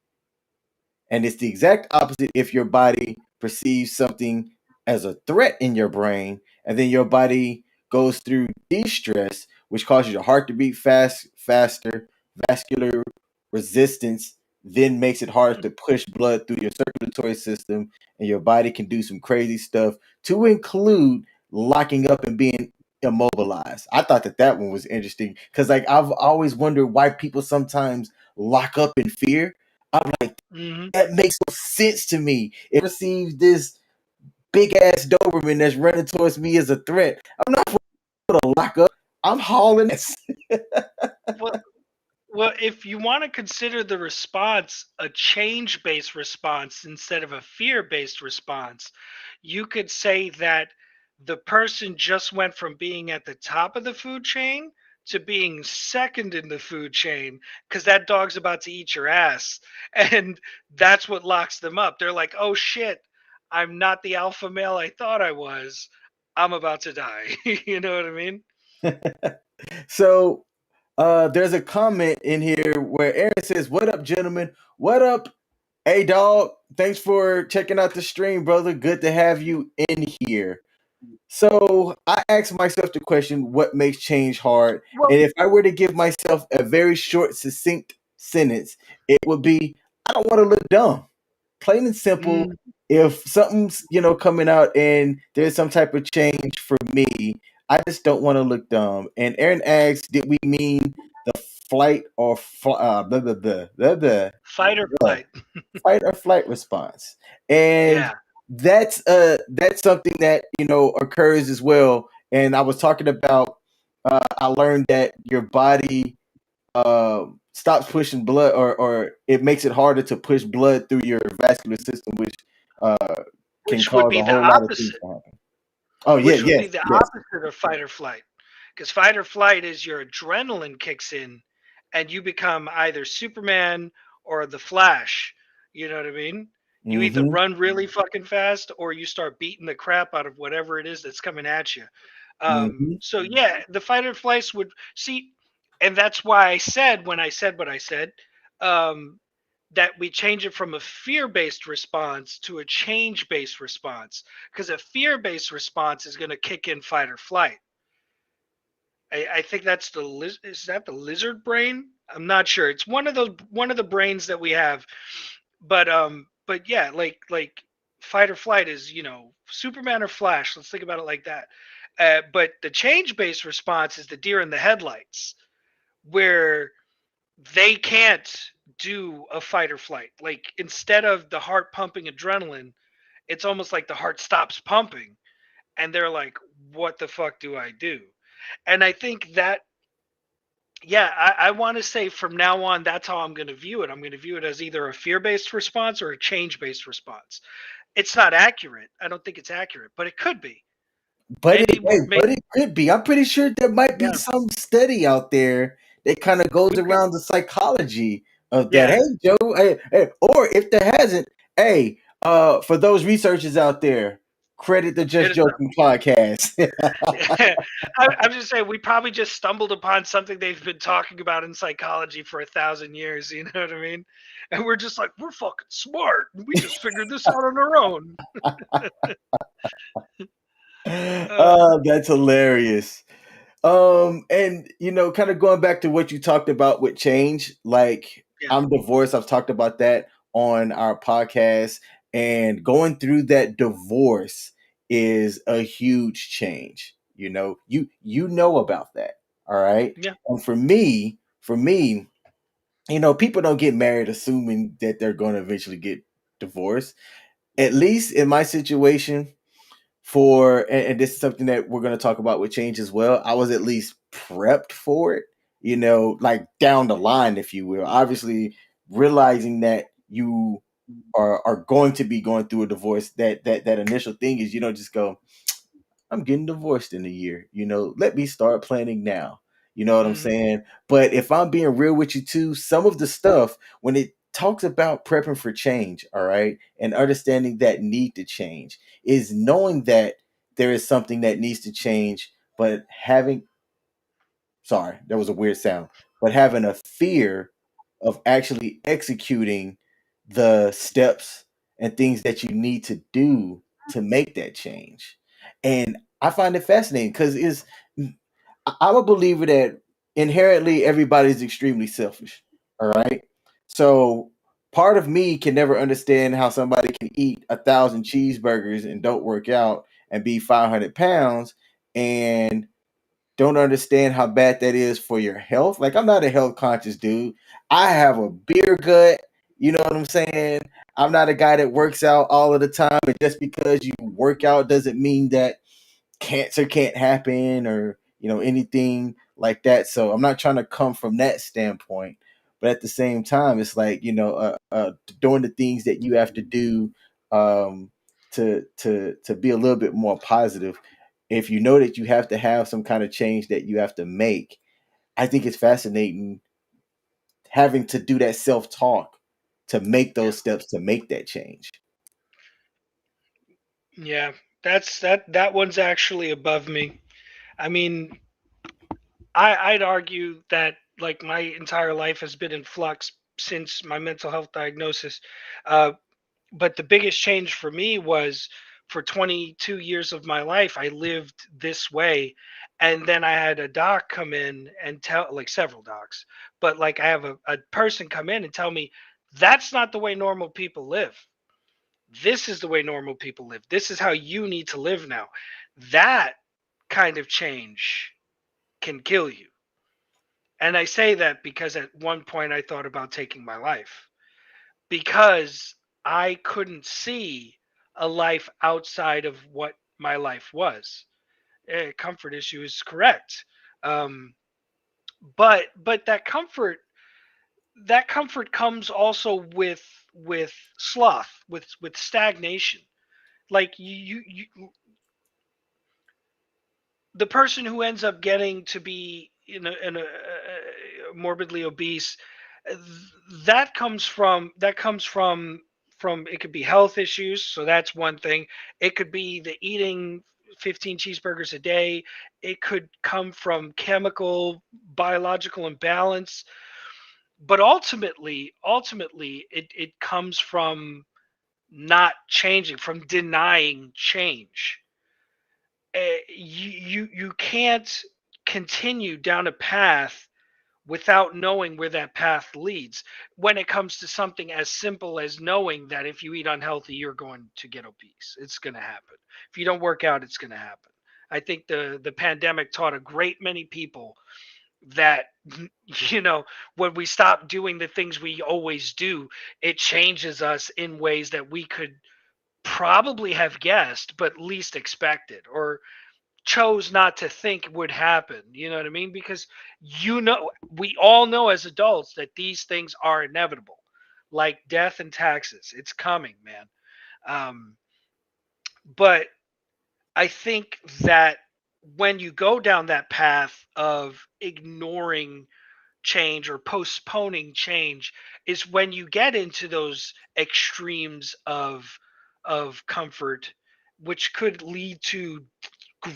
Speaker 1: And it's the exact opposite if your body perceives something as a threat in your brain, and then your body goes through de-stress, which causes your heart to beat faster, vascular resistance, then makes it harder to push blood through your circulatory system, and your body can do some crazy stuff to include locking up and being immobilized. I thought that one was interesting because, like, I've always wondered why people sometimes lock up in fear. I'm like,
Speaker 2: Hmm.
Speaker 1: that makes no sense to me. It receives this big ass Doberman that's running towards me as a threat. I'm not going to lock up. I'm hauling ass.
Speaker 2: Well, Well, if you want to consider the response a change based response instead of a fear based response, you could say that the person just went from being at the top of the food chain to being second in the food chain because that dog's about to eat your ass. And that's what locks them up. They're like, oh shit, I'm not the alpha male I thought I was. I'm about to die. You know what I mean?
Speaker 1: So there's a comment in here where Aaron says, "What up, gentlemen? What up? Hey, dog. Thanks for checking out the stream, brother. Good to have you in here." So I asked myself the question, what makes change hard?
Speaker 2: Well,
Speaker 1: And if I were to give myself a very short, succinct sentence, it would be, I don't want to look dumb. Plain and simple.
Speaker 2: mm,
Speaker 1: If something's, coming out and there's some type of change for me, I just don't want to look dumb. And Aaron asks, did we mean the flight or blah, blah, blah, blah, blah,
Speaker 2: fight or
Speaker 1: blah,
Speaker 2: flight.
Speaker 1: fight or flight response? And
Speaker 2: Yeah.
Speaker 1: that's something that occurs as well. And I was talking about I learned that your body stops pushing blood, or it makes it harder to push blood through your vascular system, which uh, can
Speaker 2: Which would
Speaker 1: cause
Speaker 2: be
Speaker 1: a
Speaker 2: the
Speaker 1: whole lot of things
Speaker 2: opposite.
Speaker 1: to happen. Oh yeah,
Speaker 2: Which would
Speaker 1: yes,
Speaker 2: be the
Speaker 1: yes.
Speaker 2: opposite of fight or flight. Because fight or flight is your adrenaline kicks in and you become either Superman or the Flash. You know what I mean? You either
Speaker 1: Mm-hmm.
Speaker 2: run really fucking fast or you start beating the crap out of whatever it is that's coming at you.
Speaker 1: Mm-hmm.
Speaker 2: So yeah, the fight or flights would see, and that's why I said when I said what I said, um, that we change it from a fear-based response to a change-based response, because a fear-based response is going to kick in fight or flight. I think that's is that the lizard brain? I'm not sure. It's one of the brains that we have. But yeah, like fight or flight is, Superman or Flash. Let's think about it like that. But the change based response is the deer in the headlights, where they can't do a fight or flight. Like, instead of the heart pumping adrenaline, it's almost like the heart stops pumping, and they're like, "What the fuck do I do?" And I think that, yeah, I want to say from now on, that's how I'm going to view it. I'm going to view it as either a fear based response or a change based response. It's not accurate. I don't think it's accurate, but it could be.
Speaker 1: But
Speaker 2: Maybe,
Speaker 1: but it could be. I'm pretty sure there might be
Speaker 2: yeah,
Speaker 1: some study out there that kind of goes
Speaker 2: we could,
Speaker 1: around the psychology of that.
Speaker 2: yeah,
Speaker 1: Hey, Joe, or if there hasn't, hey, for those researchers out there, credit the
Speaker 2: hit
Speaker 1: Just
Speaker 2: us up.
Speaker 1: Joking podcast.
Speaker 2: I'm just saying, we probably just stumbled upon something they've been talking about in psychology for 1,000 years. You know what I mean? And we're just like, we're fucking smart. We just figured this out on our own. Uh,
Speaker 1: That's hilarious. And kind of going back to what you talked about with change, like
Speaker 2: yeah,
Speaker 1: I'm divorced. I've talked about that on our podcast, and going through that divorce is a huge change. You know about that. All right.
Speaker 2: yeah.
Speaker 1: And for me, people don't get married assuming that they're going to eventually get divorced. At least in my situation, and this is something that we're going to talk about with change as well. I was at least prepped for it, like down the line, if you will. Obviously, realizing that you are going to be going through a divorce, that initial thing is, just go, I'm getting divorced in a year. Let me start planning now. You know what I'm
Speaker 2: Hmm.
Speaker 1: saying? But if I'm being real with you too, some of the stuff when it talks about prepping for change, all right, and understanding that need to change is knowing that there is something that needs to change, but sorry, that was a weird sound, but having a fear of actually executing the steps and things that you need to do to make that change. And I find it fascinating because I'm a believer that inherently everybody's extremely selfish. All right. So part of me can never understand how somebody can eat 1,000 cheeseburgers and don't work out and be 500 pounds and don't understand how bad that is for your health. Like, I'm not a health conscious dude. I have a beer gut. You know what I'm saying? I'm not a guy that works out all of the time. And just because you work out doesn't mean that cancer can't happen or anything like that. So I'm not trying to come from that standpoint, but at the same time it's like doing the things that you have to do um to be a little bit more positive. If you know that you have to have some kind of change that you have to make, I think it's fascinating having to do that self-talk to make
Speaker 2: Yeah,
Speaker 1: those steps to make that change.
Speaker 2: yeah. That one's actually above me. I mean, I'd argue that, like, my entire life has been in flux since my mental health diagnosis. Uh, but the biggest change for me was, for 22 years of my life, I lived this way. And then I had a doc come in and tell, like, several docs, but like, I have a person come in and tell me, that's not the way normal people live. This is the way normal people live. This is how you need to live now. That kind of change can kill you. And I say that because at one point I thought about taking my life, because I couldn't see a life outside of what my life was. Comfort issue is correct. Um, but that comfort comes also with sloth, with stagnation. Like, the person who ends up getting to be morbidly obese, uh, that comes from it could be health issues, so that's one thing. It could be the eating 15 cheeseburgers a day. It could come from chemical biological imbalance, but ultimately it comes from not changing, from denying change. You can't continue down a path without knowing where that path leads when it comes to something as simple as knowing that if you eat unhealthy, you're going to get obese. It's going to happen. If you don't work out, it's going to happen. I think the pandemic taught a great many people that you know when we stop doing the things we always do, it changes us in ways that we could probably have guessed but least expected, or chose not to think would happen. You know what I mean? Because we all know as adults that these things are inevitable, like death and taxes. It's coming, man. Um, but I think that when you go down that path of ignoring change or postponing change is when you get into those extremes of comfort, which could lead to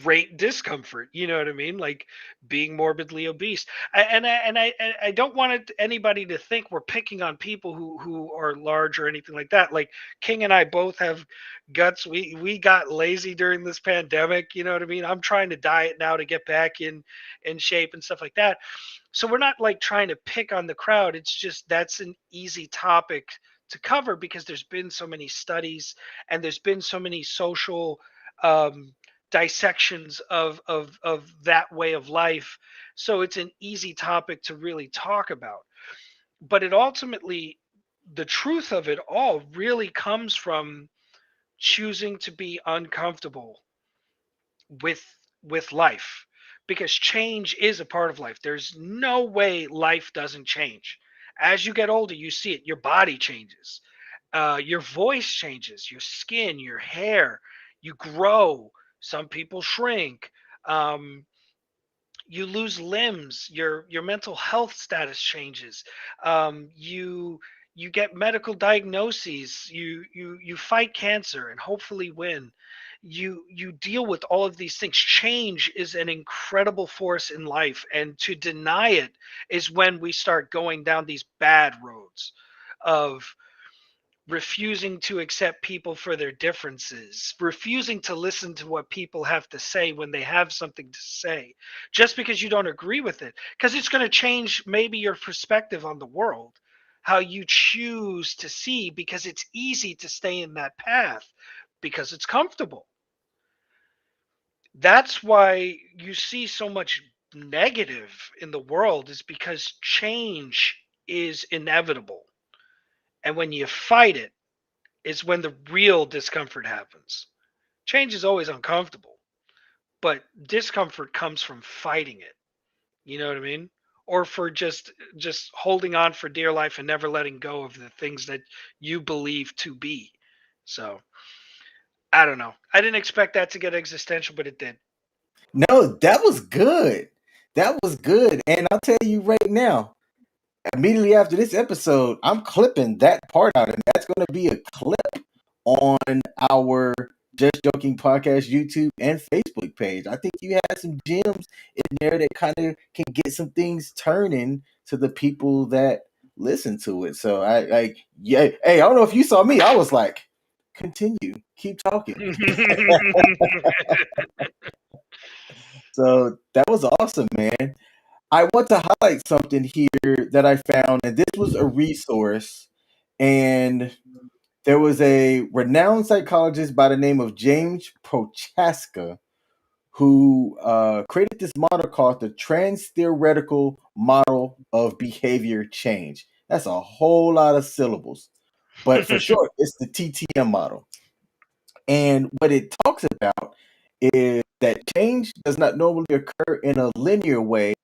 Speaker 2: great discomfort. You know what I mean? Like being morbidly obese. I don't want anybody to think we're picking on people who are large or anything like that. Like King and I both have guts. We got lazy during this pandemic. You know what I mean? I'm trying to diet now to get back in shape and stuff like that. So we're not like trying to pick on the crowd. It's just that's an easy topic to cover because there's been so many studies and there's been so many social um, dissections of that way of life. So it's an easy topic to really talk about. But it ultimately, the truth of it all really comes from choosing to be uncomfortable with life, because change is a part of life. There's no way life doesn't change. As you get older, you see it. Your body changes, your voice changes, your skin, your hair, you grow. Some people shrink. um, you lose limbs, your mental health status changes. You get medical diagnoses, you fight cancer and hopefully win. You deal with all of these things. Change is an incredible force in life, and to deny it is when we start going down these bad roads of refusing to accept people for their differences, refusing to listen to what people have to say when they have something to say, just because you don't agree with it, because it's going to change maybe your perspective on the world, how you choose to see, because it's easy to stay in that path because it's comfortable. That's why you see so much negative in the world, is because change is inevitable. And when you fight it, is when the real discomfort happens. Change is always uncomfortable, but discomfort comes from fighting it. You know what I mean? Or for just holding on for dear life and never letting go of the things that you believe to be. So I don't know. I didn't expect that to get existential, but it did.
Speaker 1: No, that was good. That was good. And I'll tell you right now, immediately after this episode, I'm clipping that part out, and that's going to be a clip on our Just Joking Podcast YouTube and Facebook page. I think you had some gems in there that kind of can get some things turning to the people that listen to it. So I like, yeah. Hey, I don't know if you saw me. I was like, continue, keep talking. So that was awesome, man. I want to highlight something here that I found, and this was a resource, and there was a renowned psychologist by the name of James Prochaska who created this model called the Trans Theoretical Model of Behavior Change. That's a whole lot of syllables, but for short, it's the TTM model. And what it talks about is that change does not normally occur in a linear way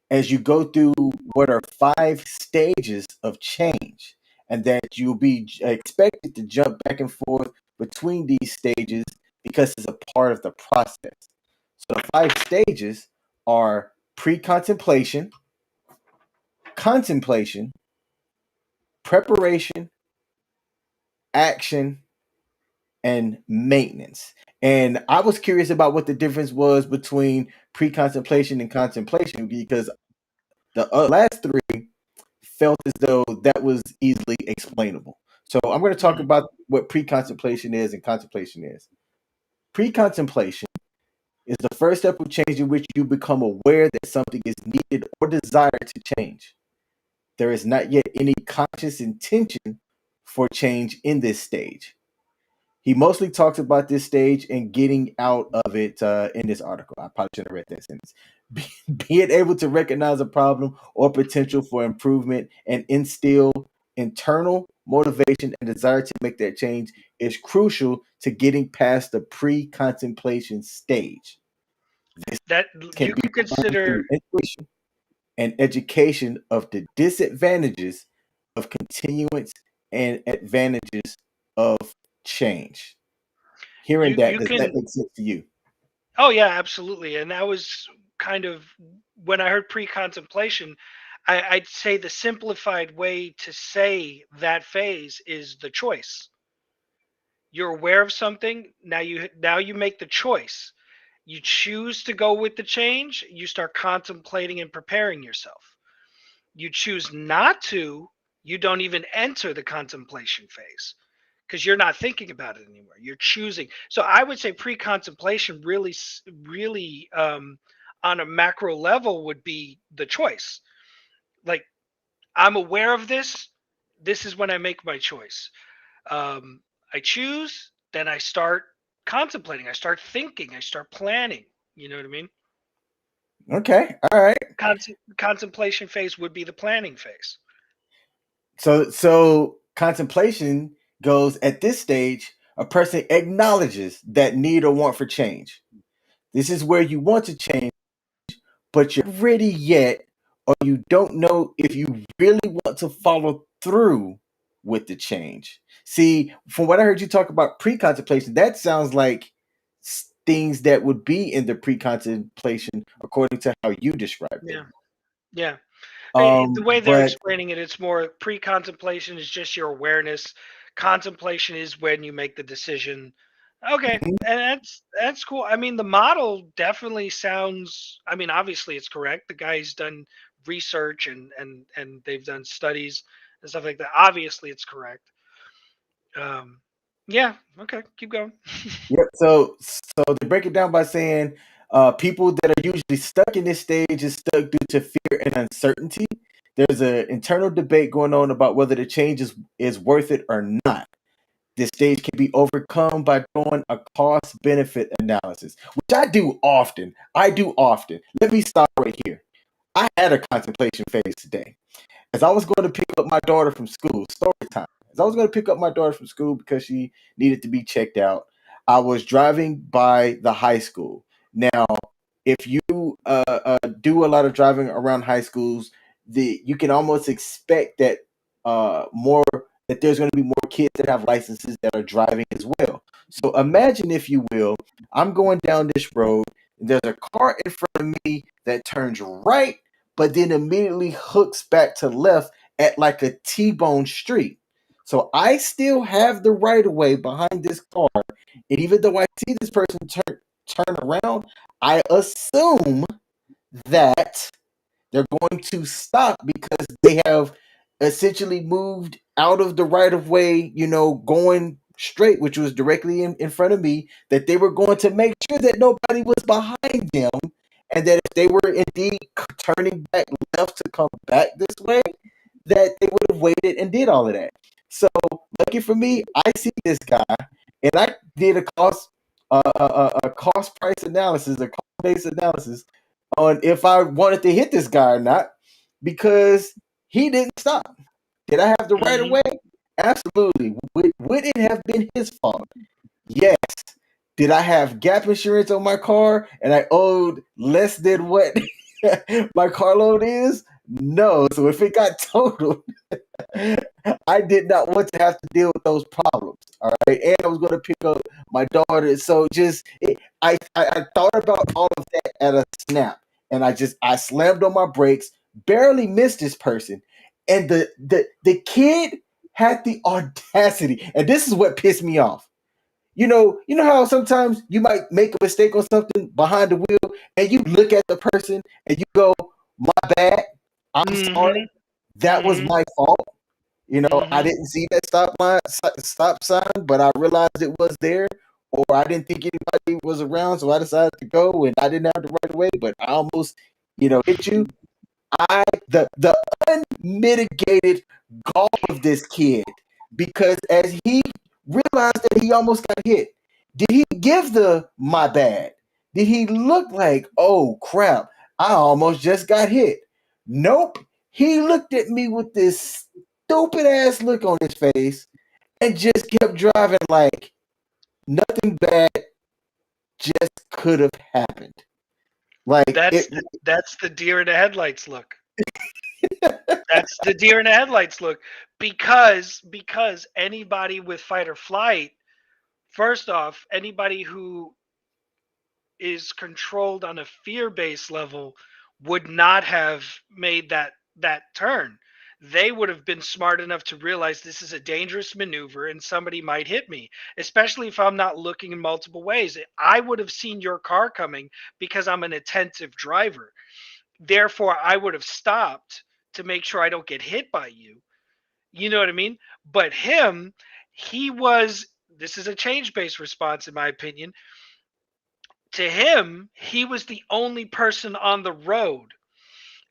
Speaker 1: as you go through what are 5 stages of change, and that you'll be expected to jump back and forth between these stages because it's a part of the process. So the 5 stages are pre-contemplation, contemplation, preparation, action, and maintenance. And I was curious about what the difference was between pre-contemplation and contemplation, because the last three felt as though that was easily explainable. So I'm going to talk
Speaker 2: Mhm.
Speaker 1: about what pre-contemplation is and contemplation is. Pre-contemplation is the first step of change in which you become aware that something is needed or desired to change. There is not yet any conscious intention for change in this stage. He mostly talks about this stage and getting out of it in this article. I probably should have read that sentence. Being able to recognize a problem or potential for improvement and instill internal motivation and desire to make that change is crucial to getting past the pre-contemplation stage. This
Speaker 2: That
Speaker 1: can
Speaker 2: you
Speaker 1: be
Speaker 2: could
Speaker 1: learned
Speaker 2: consider.
Speaker 1: through intuition and education of the disadvantages of continuance and advantages of change. Hearing that,
Speaker 2: You
Speaker 1: does that
Speaker 2: can.
Speaker 1: make sense to you?
Speaker 2: Oh yeah, absolutely. And that was kind of when I heard pre-contemplation. I'd say the simplified way to say that phase is the choice. You're aware of something. Now you make the choice. You choose to go with the change. You start contemplating and preparing yourself. You choose not to. You don't even enter the contemplation phase because you're not thinking about it anymore. You're choosing. So I would say pre-contemplation really, on a macro level would be the choice. Like, I'm aware of this. This is when I make my choice. I choose, then I start contemplating. I start thinking. I start planning. You know what I mean?
Speaker 1: Okay, all right.
Speaker 2: Contemplation phase would be the planning phase.
Speaker 1: So contemplation goes at this stage. A person acknowledges that need or want for change. This is where you want to change, but you're not ready yet, or you don't know if you really want to follow through with the change. See, from what I heard you talk about pre-contemplation, that sounds like things that would be in the pre-contemplation according to how you described it.
Speaker 2: Yeah. Yeah. The way they're
Speaker 1: But
Speaker 2: explaining it, it's more pre-contemplation is just your awareness. Contemplation is when you make the decision. Okay, and that's cool. I mean, the model definitely sounds. I mean, obviously, it's correct. The guy's done research and they've done studies and stuff like that. Obviously, it's correct. Um, yeah. Okay. Keep going.
Speaker 1: yep. So they break it down by saying people that are usually stuck in this stage is stuck due to fear and uncertainty. There's an internal debate going on about whether the change is worth it or not. This stage can be overcome by doing a cost benefit analysis, which I do often. I do often. Let me stop right here. I had a contemplation phase today. As I was going to pick up my daughter from school, story time. As I was going to pick up my daughter from school because she needed to be checked out, I was driving by the high school. Now, if you do a lot of driving around high schools, you can almost expect that more that there's going to be more kids that have licenses that are driving as well. So imagine, if you will, I'm going down this road, and there's a car in front of me that turns right but then immediately hooks back to left at like a T-bone street. So I still have the right of way behind this car, and even though I see this person turn around, I assume that they're going to stop because they have essentially moved out of the right of way, going straight, which was directly in front of me, that they were going to make sure that nobody was behind them. And that if they were indeed turning back left to come back this way, that they would have waited and did all of that. So, lucky for me, I see this guy, and I did a cost price analysis, a cost based analysis on if I wanted to hit this guy or not, because he didn't stop. Did I have the right of
Speaker 2: Hmm.
Speaker 1: way? Absolutely. Would it have been his fault? Yes. Did I have gap insurance on my car and I owed less than what my car loan is? No. So if it got totaled, I did not want to have to deal with those problems. All right. And I was going to pick up my daughter. So I thought about all of that at a snap. And I slammed on my brakes, barely missed this person. And the kid had the audacity. And this is what pissed me off. You know how sometimes you might make a mistake on something behind the wheel and you look at the person and you go, "My bad. I'm sorry.
Speaker 2: Hmm.
Speaker 1: That was
Speaker 2: Hmm.
Speaker 1: my fault." I
Speaker 2: Hmm.
Speaker 1: didn't see that stop sign, but I realized it was there. or I didn't think anybody was around, so I decided to go, and I didn't have the right way, but I almost, hit you. The unmitigated gall of this kid, because as he realized that he almost got hit, did he give the my bad? Did he look like, oh crap, I almost just got hit? Nope. He looked at me with this stupid ass look on his face and just kept driving like nothing bad just could have happened. Like
Speaker 2: That's
Speaker 1: it.
Speaker 2: the deer in the headlights look. That's the deer in the headlights look, because anybody with fight or flight, first off, anybody who is controlled on a fear-based level would not have made that turn. They would have been smart enough to realize this is a dangerous maneuver and somebody might hit me, especially if I'm not looking in multiple ways. I would have seen your car coming because I'm an attentive driver. Therefore, I would have stopped to make sure I don't get hit by you. You know what I mean? But him, he was, this is a change based response, in my opinion. To him, he was the only person on the road.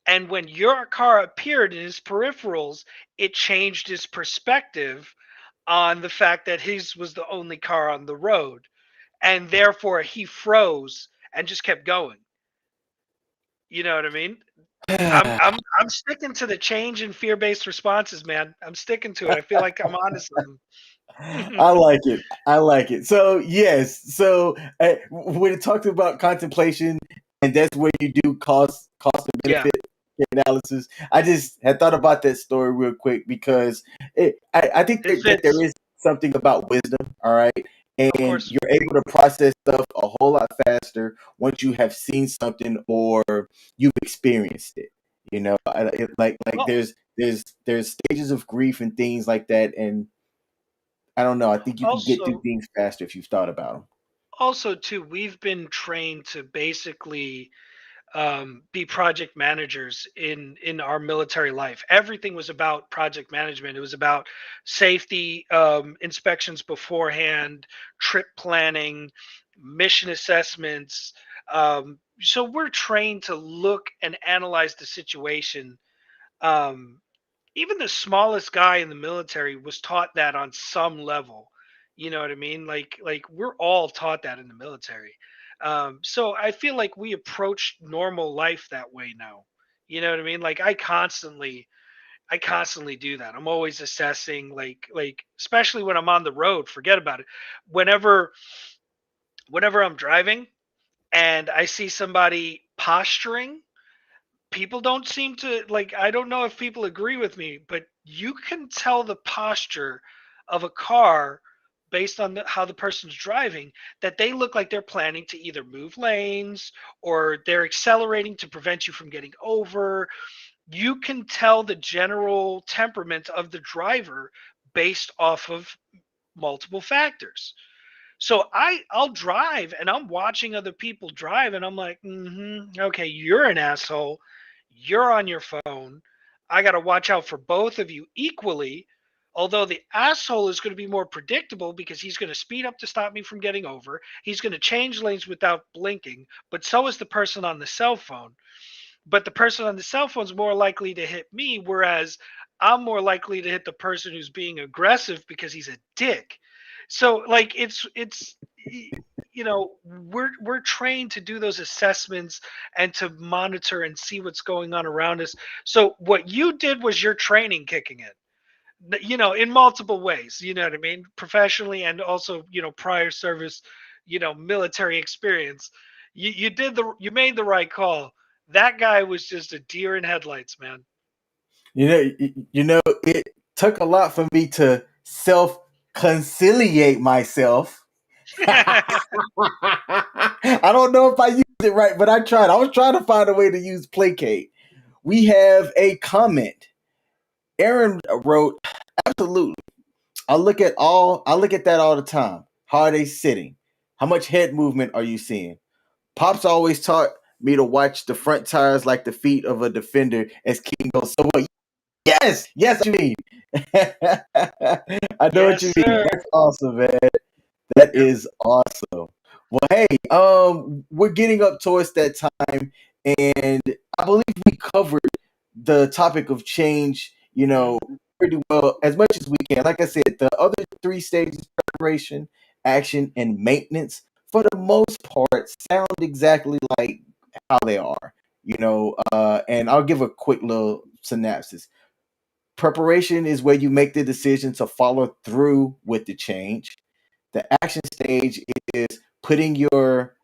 Speaker 2: And when your car appeared in his peripherals, it changed his perspective on the fact that his was the only car on the road. And therefore, he froze and just kept going. You know what I mean? I'm sticking to the change in fear-based responses, man. I'm sticking to it. I feel like I'm onto something.
Speaker 1: I like it. I like it. So yes. So when it talks about contemplation, and that's where you do cost and
Speaker 2: Yeah,
Speaker 1: benefit analysis. I just had thought about that story real quick because I think
Speaker 2: it
Speaker 1: that there
Speaker 2: fits.
Speaker 1: is something about wisdom. All right.
Speaker 2: Of
Speaker 1: And
Speaker 2: course.
Speaker 1: you're able to process stuff a whole lot faster once you have seen something or you've experienced it. Like
Speaker 2: Well,
Speaker 1: there's stages of grief and things like that, and I don't know. I think you can get through
Speaker 2: also,
Speaker 1: things faster if you've thought about them.
Speaker 2: too, we've been trained to basically be project managers in our military life. Everything was about project management. It was about safety inspections beforehand, trip planning, mission assessments. So we're trained to look and analyze the situation. Um, Even the smallest guy in the military was taught that on some level. You know what I mean? Like we're all taught that in the military. So I feel like we approach normal life that way now. You know what I mean? Like I constantly do that. I'm always assessing, like especially when I'm on the road. Forget about it. Whenever whenever I'm driving and I see somebody posturing, people don't seem to, like, I don't know if people agree with me, but you can tell the posture of a car based on how the person's driving, that they look like they're planning to either move lanes or they're accelerating to prevent you from getting over. You can tell the general temperament of the driver based off of multiple factors. So I'll drive and I'm watching other people drive and I'm like, okay, you're an asshole. You're on your phone. I got to watch out for both of you equally. Although the asshole is going to be more predictable because he's going to speed up to stop me from getting over. He's going to change lanes without blinking, but so is the person on the cell phone. But the person on the cell phone is more likely to hit me, whereas I'm more likely to hit the person who's being aggressive because he's a dick. So like it's we're trained to do those assessments and to monitor and see what's going on around us. So what you did was your training kicking in, in multiple ways. You know what I mean? Professionally and also, prior service, military experience. You made the right call. That guy was just a deer in headlights, man.
Speaker 1: It took a lot for me to self conciliate myself. I don't know if I used it right, but I tried. I was trying to find a way to use placate. We have a comment. Aaron wrote, absolutely. I look at that all the time. How are they sitting? How much head movement are you seeing? Pops always taught me to watch the front tires like the feet of a defender as King goes. So what? Yes, what you mean. I know what
Speaker 2: Yes,
Speaker 1: you mean.
Speaker 2: sir.
Speaker 1: That's awesome, man. That
Speaker 2: Yep.
Speaker 1: is awesome. Well, hey, we're getting up towards that time, and I believe we covered the topic of change,
Speaker 2: Mhm.
Speaker 1: pretty well as much as we can. Like I said, the other three stages: preparation, action, and maintenance, for the most part, sound exactly like how they are. And I'll give a quick little synopsis. Preparation is where you make the decision to follow through with the change. The action stage is putting your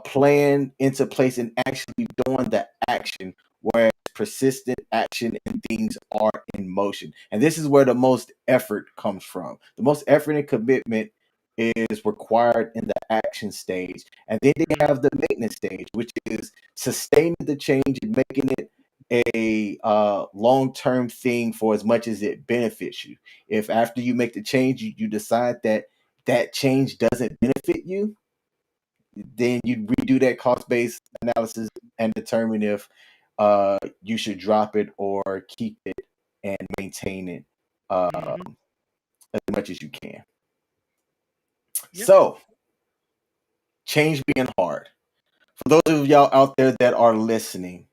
Speaker 1: plan into place and actually doing the action, whereas persistent action and things are in motion. And this is where the most effort comes from. The most effort and commitment is required in the action stage. And then they
Speaker 2: Mhm.
Speaker 1: have the maintenance stage, which is sustaining the change and making it a long-term thing for as much as it benefits you. If after you make the change, you decide that change doesn't benefit you, then you redo that cost-based analysis and determine if you should drop it or keep it and maintain it
Speaker 2: Mhm.
Speaker 1: as much as you can.
Speaker 2: Yep.
Speaker 1: So, change being hard. For those of y'all out there that are listening,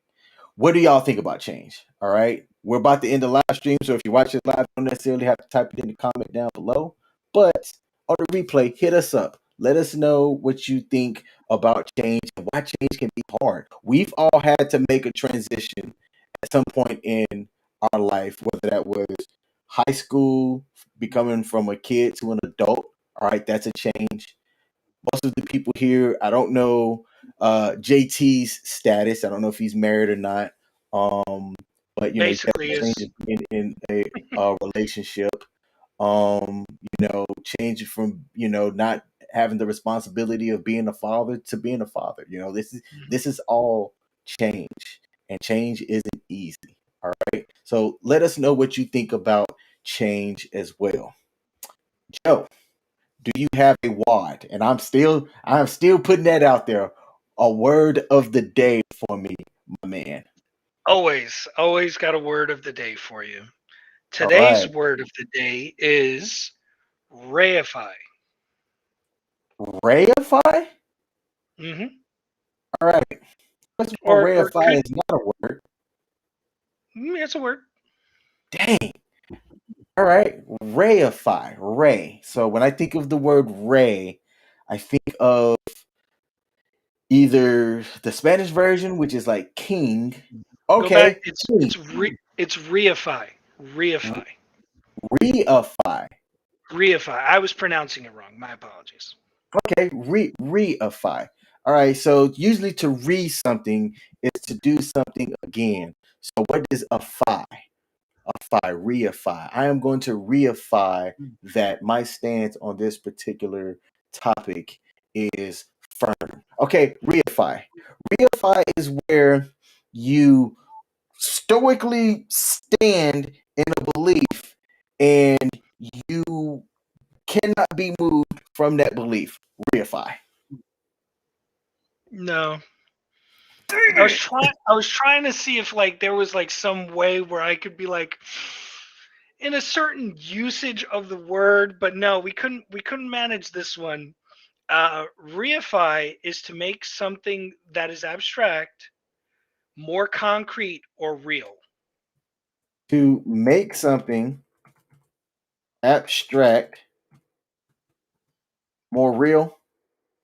Speaker 1: what do y'all think about change? All right. We're about to end the live stream. So if you watch it live, don't necessarily have to type it in the comment down below. But on the replay, hit us up. Let us know what you think about change and why change can be hard. We've all had to make a transition at some point in our life, whether that was high school, becoming from a kid to an adult. All right, that's a change. Most of the people here, I don't know JT's status. I don't know if he's married or not. Um, but you
Speaker 2: Basically,
Speaker 1: have a change
Speaker 2: is
Speaker 1: of being in a relationship. Changing from not having the responsibility of being a father to being a father.
Speaker 2: Mhm.
Speaker 1: This is all change, and change isn't easy. All right. So let us know what you think about change as well. Joe, do you have a wad? And I'm still putting that out there. A word of the day for me, my man.
Speaker 2: always got a word of the day for you.
Speaker 1: All
Speaker 2: Today's
Speaker 1: right.
Speaker 2: word of the day is reify.
Speaker 1: Reify?
Speaker 2: Hmm.
Speaker 1: All right. First of all,
Speaker 2: Or
Speaker 1: reify
Speaker 2: could
Speaker 1: is not a word.
Speaker 2: it's a word.
Speaker 1: Dang. All right. Reify. Ray. So when I think of the word ray, I think of either the Spanish version, which is like king.
Speaker 2: Go back.
Speaker 1: Okay.
Speaker 2: It's
Speaker 1: King.
Speaker 2: it's re, it's reify. Reify.
Speaker 1: Reify.
Speaker 2: Reify. I was pronouncing it wrong. My apologies.
Speaker 1: Okay, reify. All right, so usually to re something is to do something again. So what is a phi? A phi, reify. I am going to reify that my stance on this particular topic is firm. Okay, reify. Reify is where you stoically stand in a belief and you cannot be moved from that belief. Reify.
Speaker 2: No.
Speaker 1: Dang
Speaker 2: I was
Speaker 1: it.
Speaker 2: trying to see if like there was like some way where I could be like in a certain usage of the word, but no, we couldn't manage this one. Reify is to make something that is abstract more concrete or real.
Speaker 1: To make something abstract more real,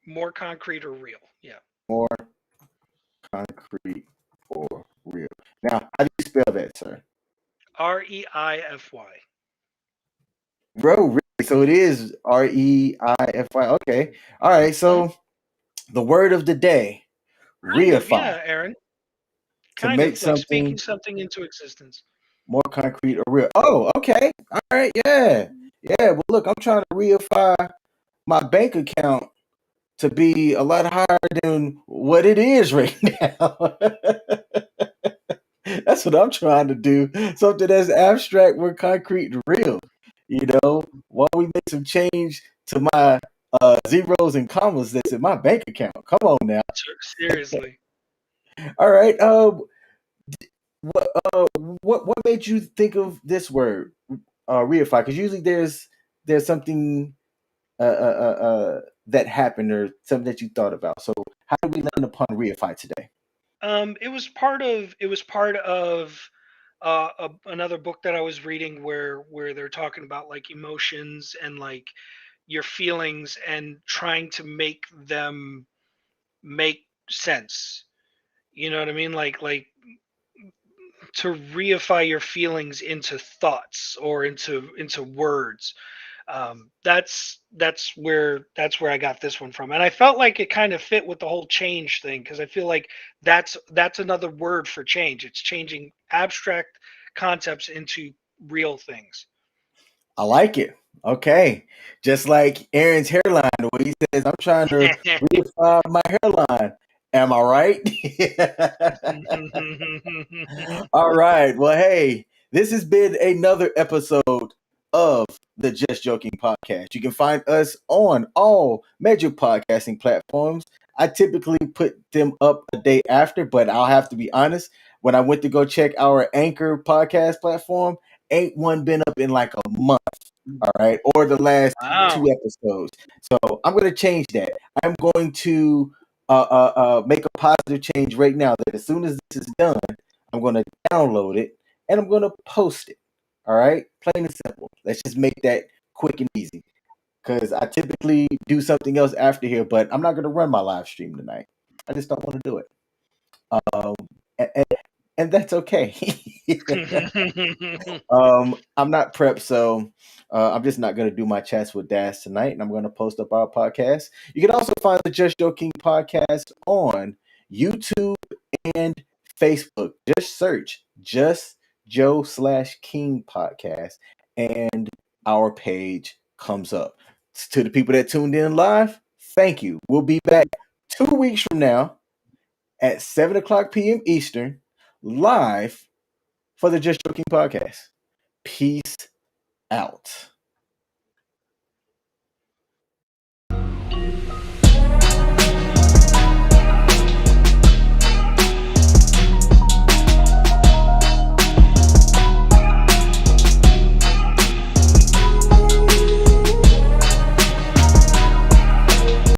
Speaker 2: More concrete or real. Yeah.
Speaker 1: more concrete or real. Now, how do you spell that, sir?
Speaker 2: Reify.
Speaker 1: Bro, really? So it is Reify. Okay. All right.
Speaker 2: Uh-huh.
Speaker 1: So the word of the day,
Speaker 2: Kind of,
Speaker 1: reify.
Speaker 2: yeah, Aaron.
Speaker 1: To
Speaker 2: Kind
Speaker 1: make
Speaker 2: of like
Speaker 1: something
Speaker 2: speaking something into existence.
Speaker 1: more concrete or real. Oh, okay. All right. Yeah. Yeah. Well, look, I'm trying to reify my bank account to be a lot higher than what it is right now. That's what I'm trying to do. Something that's abstract, more concrete, and real. Why don't we make some change to my zeros and commas that's in my bank account? Come on now.
Speaker 2: Seriously.
Speaker 1: All right. What what made you think of this word, reify? Because usually there's something that happened or something that you thought about. So how did we land upon reify today?
Speaker 2: It was part of another book that I was reading where they're talking about like emotions and like your feelings and trying to make them make sense. You know what I mean? Like to reify your feelings into thoughts or into words. That's where I got this one from, and I felt like it kind of fit with the whole change thing because I feel like that's another word for change. It's changing abstract concepts into real things.
Speaker 1: I like it. Okay. Just like Aaron's hairline, the way he says, I'm trying to reify my hairline. Am I right? All right. Well, hey, this has been another episode of the Just Joking podcast. You can find us on all major podcasting platforms. I typically put them up a day after, but I'll have to be honest. When I went to go check our Anchor podcast platform, ain't one been up in like a month. All right. Or the last
Speaker 2: Wow.
Speaker 1: two episodes. So I'm going to change that. I'm going to make a positive change right now that as soon as this is done, I'm going to download it and I'm going to post it. All right. Plain and simple. Let's just make that quick and easy because I typically do something else after here, but I'm not going to run my live stream tonight. I just don't want to do it. Um, and, and, and that's okay. I'm not prepped, so I'm just not going to do my chats with Dash tonight, and I'm going to post up our podcast. You can also find the Just Joking podcast on YouTube and Facebook. Just search Just Joe/King podcast, and our page comes up. To the people that tuned in live, thank you. We'll be back 2 weeks from now at 7 o'clock p.m. Eastern, live for the Just Joking podcast. Peace out.